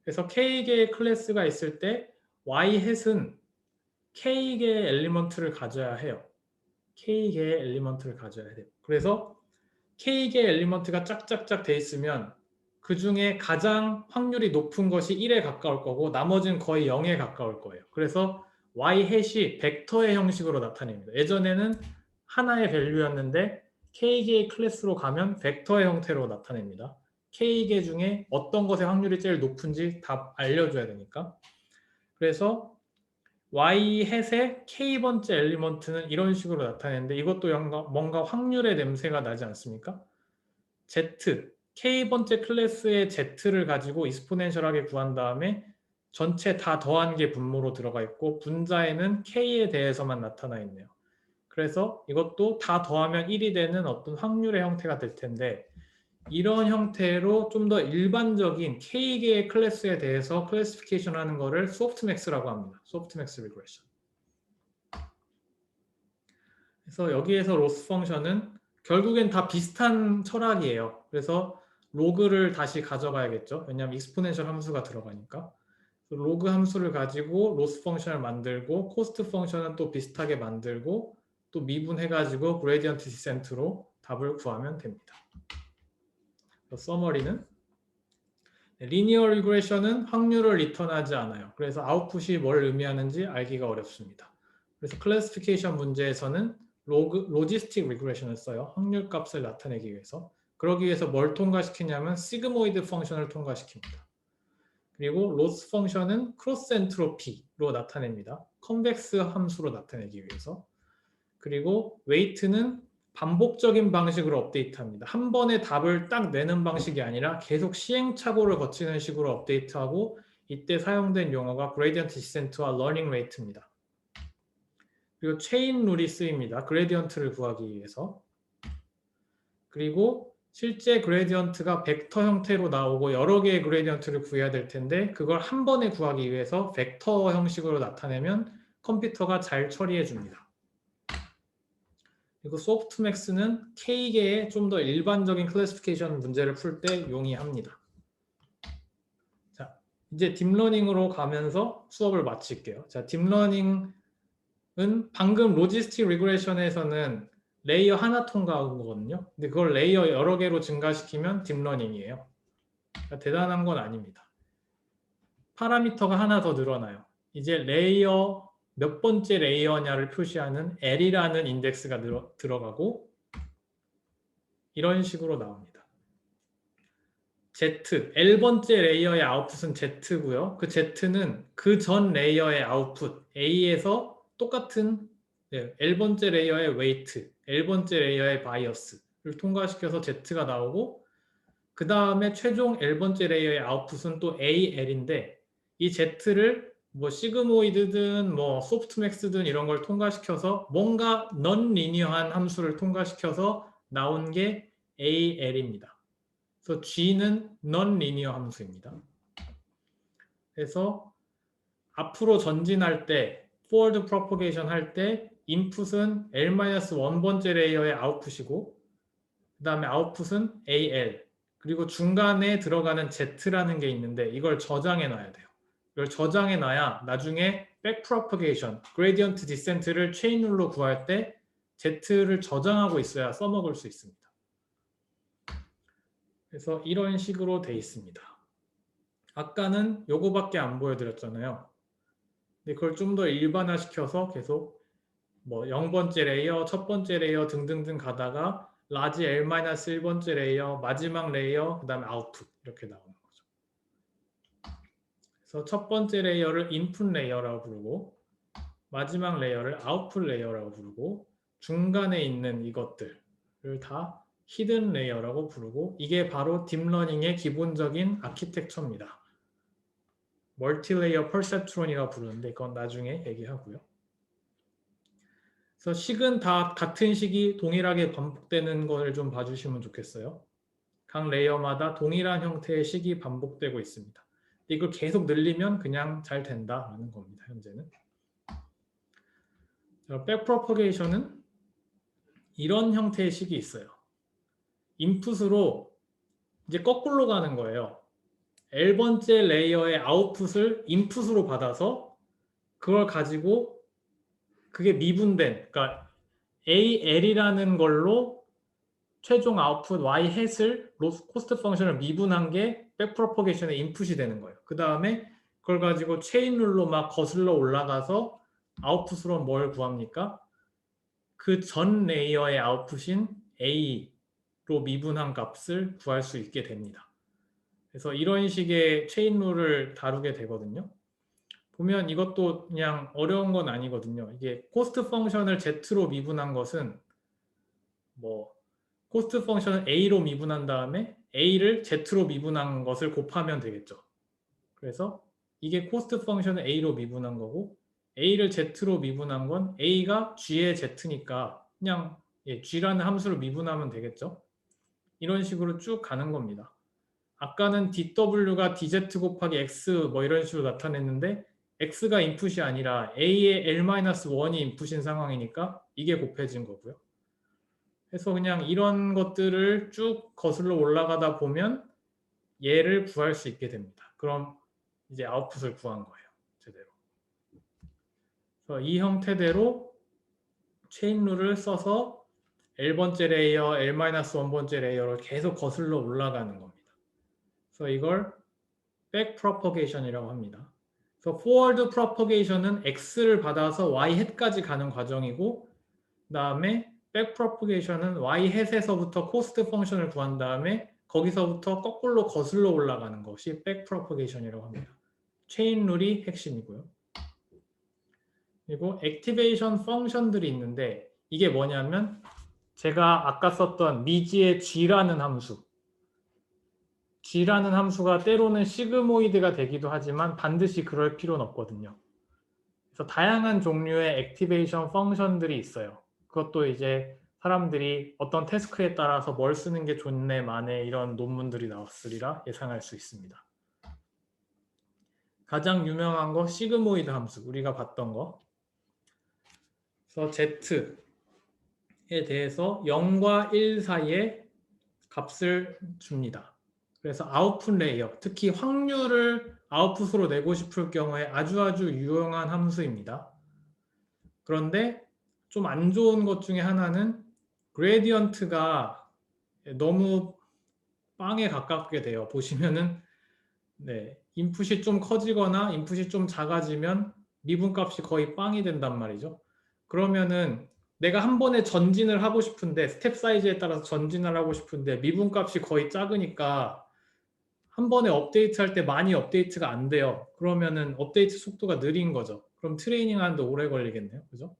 그래서 K개의 클래스가 있을 때 Y-햇은 K개의 엘리먼트를 가져야 해요. K개의 엘리먼트를 가져야 돼요. 그래서 K개의 엘리먼트가 짝짝짝 돼 있으면 그 중에 가장 확률이 높은 것이 1에 가까울 거고 나머지는 거의 0에 가까울 거예요. 그래서 Y-햇이 벡터의 형식으로 나타냅니다. 예전에는 하나의 밸류였는데 K개의 클래스로 가면 벡터의 형태로 나타냅니다. K개 중에 어떤 것의 확률이 제일 높은지 다 알려줘야 되니까. 그래서 Y-햇의 K번째 엘리먼트는 이런 식으로 나타내는데, 이것도 뭔가 확률의 냄새가 나지 않습니까? Z, K번째 클래스의 Z를 가지고 익스포넨셜하게 구한 다음에 전체 다 더한 게 분모로 들어가 있고 분자에는 K에 대해서만 나타나 있네요. 그래서 이것도 다 더하면 1이 되는 어떤 확률의 형태가 될 텐데, 이런 형태로 좀 더 일반적인 K개의 클래스에 대해서 클래시피케이션 하는 거를 소프트맥스라고 합니다. 소프트맥스 리그레션. 그래서 여기에서 로스 펑션은 결국엔 다 비슷한 철학이에요. 그래서 로그를 다시 가져가야겠죠. 왜냐하면 익스포넨셜 함수가 들어가니까. 로그 함수를 가지고 로스 펑션을 만들고 코스트 펑션은 또 비슷하게 만들고 또 미분해가지고 그레디언트 디센트로 답을 구하면 됩니다. 서머리는 리니어 리그레션은 확률을 리턴하지 않아요. 그래서 아웃풋이 뭘 의미하는지 알기가 어렵습니다. 그래서 클래시피케이션 문제에서는 로지스틱 리그레션을 써요. 확률 값을 나타내기 위해서. 그러기 위해서 뭘 통과시키냐면 시그모이드 펑션을 통과시킵니다. 그리고 로스 펑션은 크로스 엔트로피로 나타냅니다. 컨벡스 함수로 나타내기 위해서. 그리고 웨이트는 반복적인 방식으로 업데이트합니다. 한 번에 답을 딱 내는 방식이 아니라 계속 시행착오를 거치는 식으로 업데이트하고, 이때 사용된 용어가 그레디언트 디센트와 러닝 레이트입니다. 그리고 체인 룰이 쓰입니다. 그레디언트를 구하기 위해서. 그리고 실제 그레디언트가 벡터 형태로 나오고 여러 개의 그레디언트를 구해야 될 텐데, 그걸 한 번에 구하기 위해서 벡터 형식으로 나타내면 컴퓨터가 잘 처리해 줍니다. 그리고 소프트맥스는 K개의 좀 더 일반적인 클래시피케이션 문제를 풀 때 용이합니다. 자, 이제 딥러닝으로 가면서 수업을 마칠게요. 자, 딥러닝은 방금 로지스틱 리그레션에서는 레이어 하나 통과한 거거든요. 근데 그걸 레이어 여러 개로 증가시키면 딥러닝이에요. 그러니까 대단한 건 아닙니다. 파라미터가 하나 더 늘어나요. 이제 레이어 몇 번째 레이어냐를 표시하는 L이라는 인덱스가 들어가고 이런 식으로 나옵니다. Z, L번째 레이어의 아웃풋은 Z고요. 그 Z는 그 전 레이어의 아웃풋 A에서 똑같은 L번째 레이어의 웨이트, L번째 레이어의 바이어스를 통과시켜서 Z가 나오고, 그 다음에 최종 L번째 레이어의 아웃풋은 또 AL인데, 이 Z를 뭐 시그모이드든 뭐 소프트맥스든 이런 걸 통과시켜서 뭔가 넌 리니어한 함수를 통과시켜서 나온 게 AL입니다. 그래서 G는 non-linear 함수입니다. 그래서 앞으로 전진할 때 forward propagation 할 때 인풋은 L-1번째 레이어의 아웃풋이고 그 다음에 아웃풋은 AL 그리고 중간에 들어가는 Z라는 게 있는데 이걸 저장해 놔야 돼요. 이걸 저장해 놔야 나중에 backpropagation, gradient descent를 체인 룰로 구할 때 Z를 저장하고 있어야 써먹을 수 있습니다. 그래서 이런 식으로 돼 있습니다. 아까는 요거밖에 안 보여드렸잖아요. 근데 그걸 좀 더 일반화시켜서 계속 뭐 0번째 레이어, 첫 번째 레이어 등등등 가다가 라지 L-1번째 레이어, 마지막 레이어, 그 다음에 아웃풋 이렇게 나오는 거죠. 그래서 첫 번째 레이어를 인풋 레이어라고 부르고 마지막 레이어를 아웃풋 레이어라고 부르고 중간에 있는 이것들을 다 히든 레이어라고 부르고 이게 바로 딥러닝의 기본적인 아키텍처입니다. 멀티레이어 퍼셉트론이라고 부르는데 그건 나중에 얘기하고요. 그래서 식은 다 같은 식이 동일하게 반복되는 것을 좀 봐주시면 좋겠어요. 각 레이어마다 동일한 형태의 식이 반복되고 있습니다. 이걸 계속 늘리면 그냥 잘 된다라는 겁니다. 현재는. 백프로퍼게이션은 이런 형태의 식이 있어요. 인풋으로 이제 거꾸로 가는 거예요. L번째 레이어의 아웃풋을 인풋으로 받아서 그걸 가지고 그게 미분된, 그러니까 AL이라는 걸로 최종 아웃풋 Y 햇을 코스트 펑션을 미분한 게 백프로퍼게이션의 인풋이 되는 거예요. 그 다음에 그걸 가지고 체인 룰로 막 거슬러 올라가서 아웃풋으로 뭘 구합니까? 그 전 레이어의 아웃풋인 A로 미분한 값을 구할 수 있게 됩니다. 그래서 이런 식의 체인 룰을 다루게 되거든요. 보면 이것도 그냥 어려운 건 아니거든요. 이게 코스트 펑션을 Z로 미분한 것은 뭐 코스트 펑션을 A로 미분한 다음에 A를 Z로 미분한 것을 곱하면 되겠죠. 그래서 이게 코스트 펑션을 A로 미분한 거고 A를 Z로 미분한 건 A가 G의 Z니까 그냥 G라는 함수로 미분하면 되겠죠. 이런 식으로 쭉 가는 겁니다. 아까는 DW가 DZ 곱하기 X 뭐 이런 식으로 나타냈는데 X가 인풋이 아니라 A의 L-1이 인풋인 상황이니까 이게 곱해진 거고요. 그래서 그냥 이런 것들을 쭉 거슬러 올라가다 보면 얘를 구할 수 있게 됩니다. 그럼 이제 아웃풋을 구한 거예요. 제대로. 그래서 이 형태대로 체인 룰을 써서 L번째 레이어, L-1번째 레이어를 계속 거슬러 올라가는 겁니다. 그래서 이걸 backpropagation이라고 합니다. 그래서 forward propagation은 x를 받아서 y 햇까지 가는 과정이고 그 다음에 backpropagation은 y 햇에서부터 코스트 펑션을 구한 다음에 거기서부터 거꾸로 거슬러 올라가는 것이 backpropagation이라고 합니다. 체인 룰이 핵심이고요. 그리고 액티베이션 펑션들이 있는데 이게 뭐냐면 제가 아까 썼던 미지의 g라는 함수 g라는 함수가 때로는 시그모이드가 되기도 하지만 반드시 그럴 필요는 없거든요. 그래서 다양한 종류의 액티베이션 펑션들이 있어요. 그것도 이제 사람들이 어떤 태스크에 따라서 뭘 쓰는 게 좋네 마네 이런 논문들이 나왔으리라 예상할 수 있습니다. 가장 유명한 거 시그모이드 함수 우리가 봤던 거. 그래서 Z에 대해서 0과 1 사이에 값을 줍니다. 그래서 아웃풋 레이어, 특히 확률을 아웃풋으로 내고 싶을 경우에 아주 유용한 함수입니다. 그런데 좀 안 좋은 것 중에 하나는 그레디언트가 너무 빵에 가깝게 돼요. 보시면은 인풋이 좀 커지거나 인풋이 좀 작아지면 미분값이 거의 빵이 된단 말이죠. 그러면은 내가 한 번에 전진을 하고 싶은데 스텝 사이즈에 따라서 전진을 하고 싶은데 미분값이 거의 작으니까 한 번에 업데이트할 때 많이 업데이트가 안 돼요. 그러면은 업데이트 속도가 느린 거죠. 그럼 트레이닝 하는데 오래 걸리겠네요. 그죠?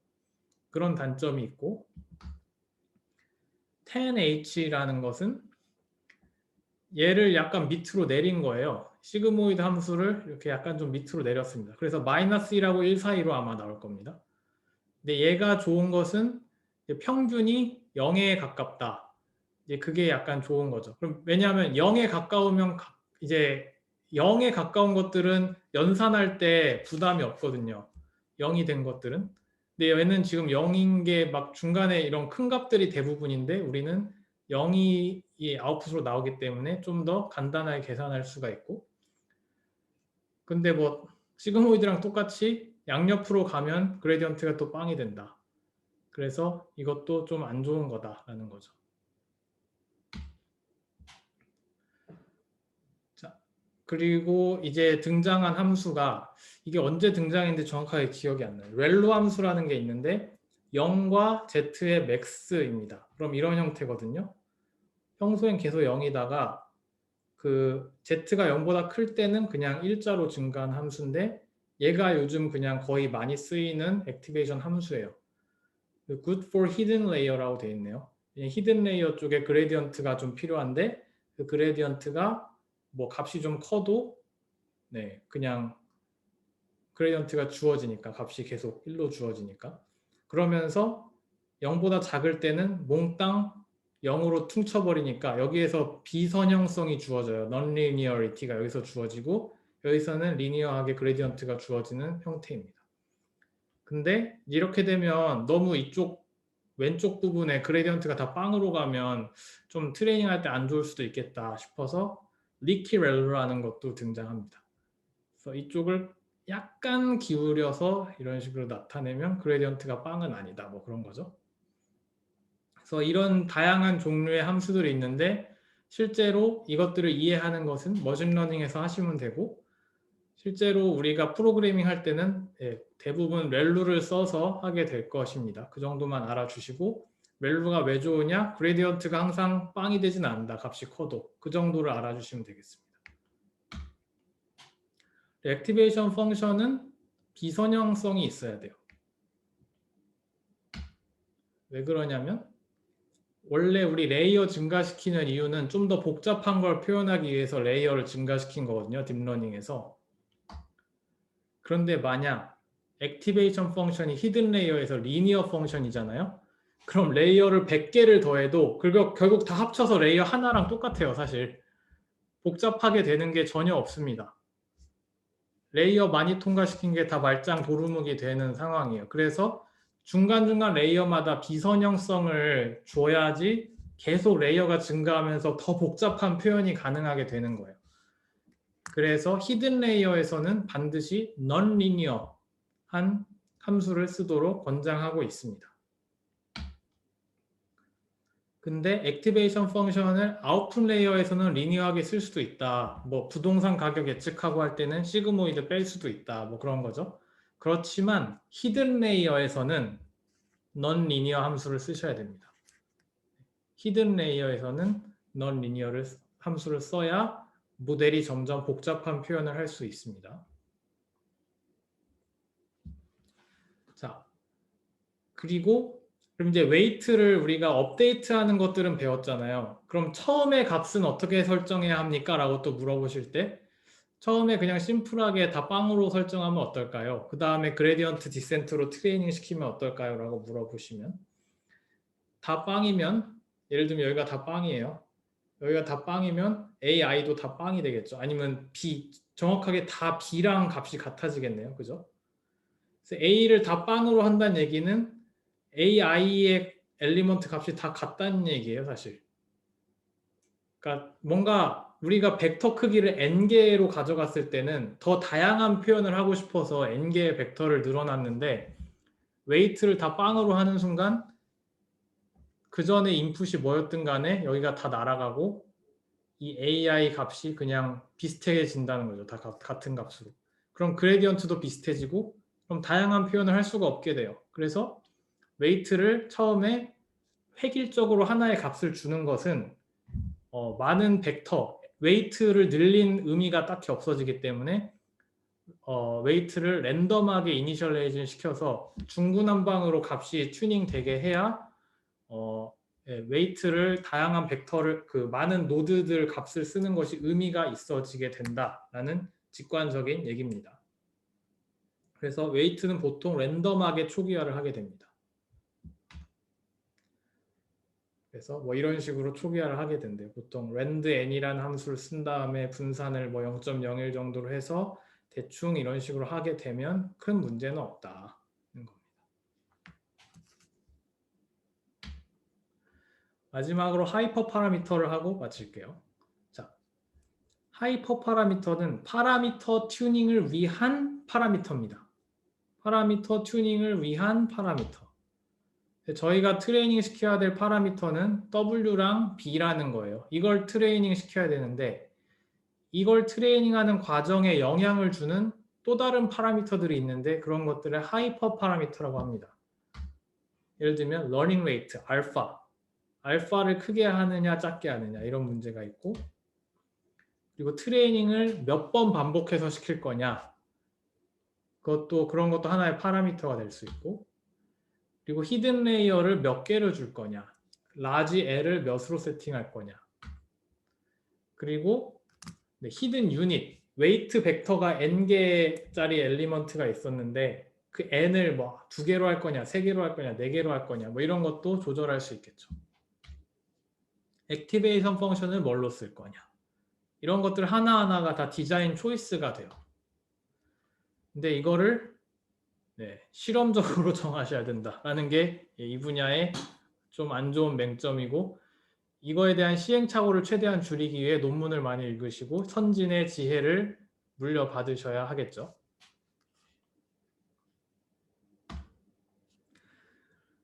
그런 단점이 있고 10H라는 것은 얘를 약간 밑으로 내린 거예요. 시그모이드 함수를 이렇게 약간 좀 밑으로 내렸습니다. 그래서 -1하고 1 사이로 아마 나올 겁니다. 근데 얘가 좋은 것은 평균이 0에 가깝다. 이제 그게 약간 좋은 거죠. 그럼 왜냐하면 0에 가까우면 이제 0에 가까운 것들은 연산할 때 부담이 없거든요. 0이 된 것들은. 근데 얘는 지금 0인 게 막 중간에 이런 큰 값들이 대부분인데 우리는 0이 아웃풋으로 나오기 때문에 좀 더 간단하게 계산할 수가 있고, 근데 뭐 시그모이드랑 똑같이 양옆으로 가면 그레디언트가 또 빵이 된다. 그래서 이것도 좀 안 좋은 거다라는 거죠. 자, 그리고 이제 등장한 함수가 이게 언제 등장했는지 정확하게 기억이 안 나요. 렐로 함수라는 게 있는데 0과 z의 max입니다. 그럼 이런 형태거든요. 평소엔 계속 0이다가 그 z가 0보다 클 때는 그냥 일자로 증가한 함수인데 얘가 요즘 그냥 거의 많이 쓰이는 액티베이션 함수예요. good for hidden layer라고 되어 있네요. 히든 레이어 쪽에 그레디언트가 좀 필요한데 그 그레디언트가 뭐 값이 좀 커도 네, 그냥 그레디언트가 주어지니까 값이 계속 1로 주어지니까 그러면서 0보다 작을 때는 몽땅 0으로 퉁쳐버리니까 여기에서 비선형성이 주어져요. non-linearity가 여기서 주어지고 여기서는 리니어하게 그레디언트가 주어지는 형태입니다. 근데 이렇게 되면 너무 이쪽 왼쪽 부분에 그레디언트가 다 빵으로 가면 좀 트레이닝 할 때 안 좋을 수도 있겠다 싶어서 리키 렐로라는 것도 등장합니다. 그래서 이쪽을 약간 기울여서 이런 식으로 나타내면 그레디언트가 빵은 아니다. 뭐 그런 거죠. 그래서 이런 다양한 종류의 함수들이 있는데 실제로 이것들을 이해하는 것은 머신러닝에서 하시면 되고 실제로 우리가 프로그래밍 할 때는 대부분 렐루를 써서 하게 될 것입니다. 그 정도만 알아주시고 렐루가 왜 좋으냐? 그레디언트가 항상 빵이 되진 않는다. 값이 커도. 그 정도를 알아주시면 되겠습니다. 액티베이션 펑션은 비선형성이 있어야 돼요. 왜 그러냐면 원래 우리 레이어 증가시키는 이유는 좀 더 복잡한 걸 표현하기 위해서 레이어를 증가시킨 거거든요. 딥러닝에서. 그런데 만약 액티베이션 펑션이 히든 레이어에서 리니어 펑션이잖아요. 그럼 레이어를 100개를 더해도 결국 다 합쳐서 레이어 하나랑 똑같아요. 사실. 복잡하게 되는 게 전혀 없습니다. 레이어 많이 통과시킨 게 다 말짱 도루묵이 되는 상황이에요. 그래서 중간중간 레이어마다 비선형성을 줘야지 계속 레이어가 증가하면서 더 복잡한 표현이 가능하게 되는 거예요. 그래서 히든 레이어에서는 반드시 non-linear한 함수를 쓰도록 권장하고 있습니다. 근데 액티베이션 펑션을 아웃풋 레이어에서는 리니어하게 쓸 수도 있다. 뭐 부동산 가격 예측하고 할 때는 시그모이드 뺄 수도 있다. 뭐 그런 거죠. 그렇지만 히든 레이어에서는 non 리니어 함수를 쓰셔야 됩니다. 히든 레이어에서는 non 리니어 함수를 써야 모델이 점점 복잡한 표현을 할 수 있습니다. 자, 그리고 그럼 이제 웨이트를 우리가 업데이트하는 것들은 배웠잖아요. 그럼 처음에 값은 어떻게 설정해야 합니까? 라고 또 물어보실 때 처음에 그냥 심플하게 다 빵으로 설정하면 어떨까요? 그 다음에 그레디언트 디센트로 트레이닝 시키면 어떨까요? 라고 물어보시면 다 빵이면 예를 들면 여기가 다 빵이에요. 여기가 다 빵이면 AI도 다 빵이 되겠죠. 아니면 B, 정확하게 다 B랑 값이 같아지겠네요. 그죠? 그래서 A를 다 빵으로 한다는 얘기는 AI의 엘리먼트 값이 다 같다는 얘기예요, 사실. 그러니까 뭔가 우리가 벡터 크기를 n개로 가져갔을 때는 더 다양한 표현을 하고 싶어서 n개의 벡터를 늘어났는데 웨이트를 다 빵으로 하는 순간 그 전에 인풋이 뭐였든 간에 여기가 다 날아가고 이 AI 값이 그냥 비슷해진다는 거죠. 다 같은 값으로. 그럼 그레디언트도 비슷해지고 그럼 다양한 표현을 할 수가 없게 돼요. 그래서 웨이트를 처음에 획일적으로 하나의 값을 주는 것은 많은 벡터, 웨이트를 늘린 의미가 딱히 없어지기 때문에 웨이트를 랜덤하게 이니셜레이션 시켜서 중구난방으로 값이 튜닝 되게 해야 웨이트를 다양한 벡터를 그 많은 노드들 값을 쓰는 것이 의미가 있어지게 된다라는 직관적인 얘기입니다. 그래서 웨이트는 보통 랜덤하게 초기화를 하게 됩니다. 그래서 뭐 이런 식으로 초기화를 하게 된대요. 보통 randn이라는 함수를 쓴 다음에 분산을 뭐 0.01 정도로 해서 대충 이런 식으로 하게 되면 큰 문제는 없다는 겁니다. 마지막으로 하이퍼 파라미터를 하고 마칠게요. 자, 하이퍼 파라미터는 파라미터 튜닝을 위한 파라미터입니다. 파라미터 튜닝을 위한 파라미터. 저희가 트레이닝 시켜야 될 파라미터는 W랑 B라는 거예요. 이걸 트레이닝 시켜야 되는데 이걸 트레이닝하는 과정에 영향을 주는 또 다른 파라미터들이 있는데 그런 것들을 하이퍼 파라미터라고 합니다. 예를 들면 러닝 레이트, 알파. 알파를 크게 하느냐 작게 하느냐 이런 문제가 있고 그리고 트레이닝을 몇 번 반복해서 시킬 거냐 그것도 그런 것도 하나의 파라미터가 될 수 있고 그리고 히든 레이어를 몇 개를 줄 거냐 라지 L을 몇으로 세팅할 거냐 그리고 히든 유닛 웨이트 벡터가 n개짜리 엘리먼트가 있었는데 그 n을 뭐 2개로 할 거냐 3개로 할 거냐 4개로 할 거냐 뭐 이런 것도 조절할 수 있겠죠. 액티베이션 펑션을 뭘로 쓸 거냐 이런 것들 하나하나가 다 디자인 초이스가 돼요. 근데 이거를 실험적으로 정하셔야 된다라는 게 이 분야의 좀 안 좋은 맹점이고 이거에 대한 시행착오를 최대한 줄이기 위해 논문을 많이 읽으시고 선진의 지혜를 물려받으셔야 하겠죠.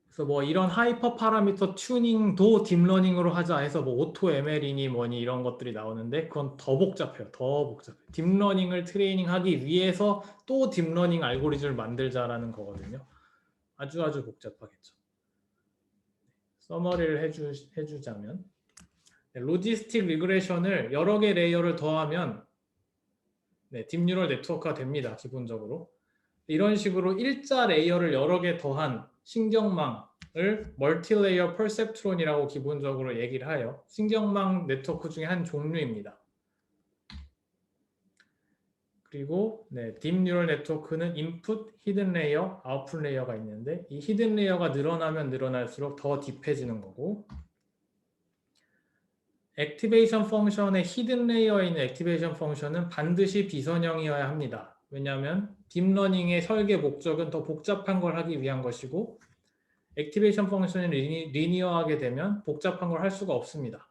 그래서 뭐 이런 하이퍼 파라미터 튜닝도 딥러닝으로 하자 해서 뭐 오토 ML이니 뭐니 이런 것들이 나오는데 그건 더 복잡해요. 더 복잡해요. 딥러닝을 트레이닝하기 위해서 또 딥러닝 알고리즘을 만들자라는 거거든요. 아주 복잡하겠죠. 서머리를 해주자면 로지스틱 리그레션을 여러 개 레이어를 더하면 딥뉴럴 네트워크가 됩니다. 기본적으로. 이런 식으로 일자 레이어를 여러 개 더한 신경망을 멀티레이어 퍼셉트론이라고 기본적으로 얘기를 해요. 신경망 네트워크 중에 한 종류입니다. 그리고 딥뉴럴 네트워크는 인풋, 히든 레이어, 아웃풋 레이어가 있는데 이 히든 레이어가 늘어나면 늘어날수록 더 딥해지는 거고 액티베이션 펑션의 히든 레이어에 있는 액티베이션 펑션은 반드시 비선형이어야 합니다. 왜냐하면 딥러닝의 설계 목적은 더 복잡한 걸 하기 위한 것이고 액티베이션 펑션이 리니어하게 되면 복잡한 걸 할 수가 없습니다.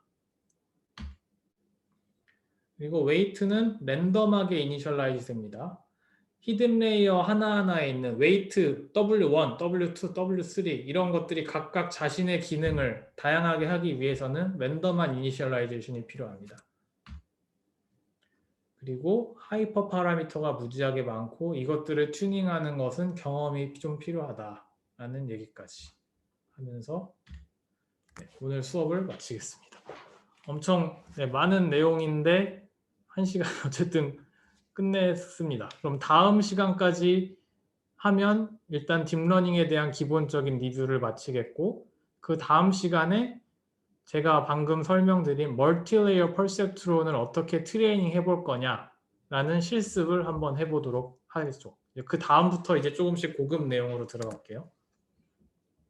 그리고 웨이트는 랜덤하게 이니셜라이즈 됩니다. 히든 레이어 하나하나에 있는 웨이트 W1, W2, W3 이런 것들이 각각 자신의 기능을 다양하게 하기 위해서는 랜덤한 이니셜라이제이션이 필요합니다. 그리고 하이퍼 파라미터가 무지하게 많고 이것들을 튜닝하는 것은 경험이 좀 필요하다라는 얘기까지 하면서 오늘 수업을 마치겠습니다. 엄청 많은 내용인데 1시간 어쨌든 끝냈습니다. 그럼 다음 시간까지 하면 일단 딥러닝에 대한 기본적인 리뷰를 마치겠고 그 다음 시간에 제가 방금 설명드린 멀티레이어 퍼셉트론을 어떻게 트레이닝 해볼 거냐라는 실습을 한번 해보도록 하겠죠. 그 다음부터 이제 조금씩 고급 내용으로 들어갈게요.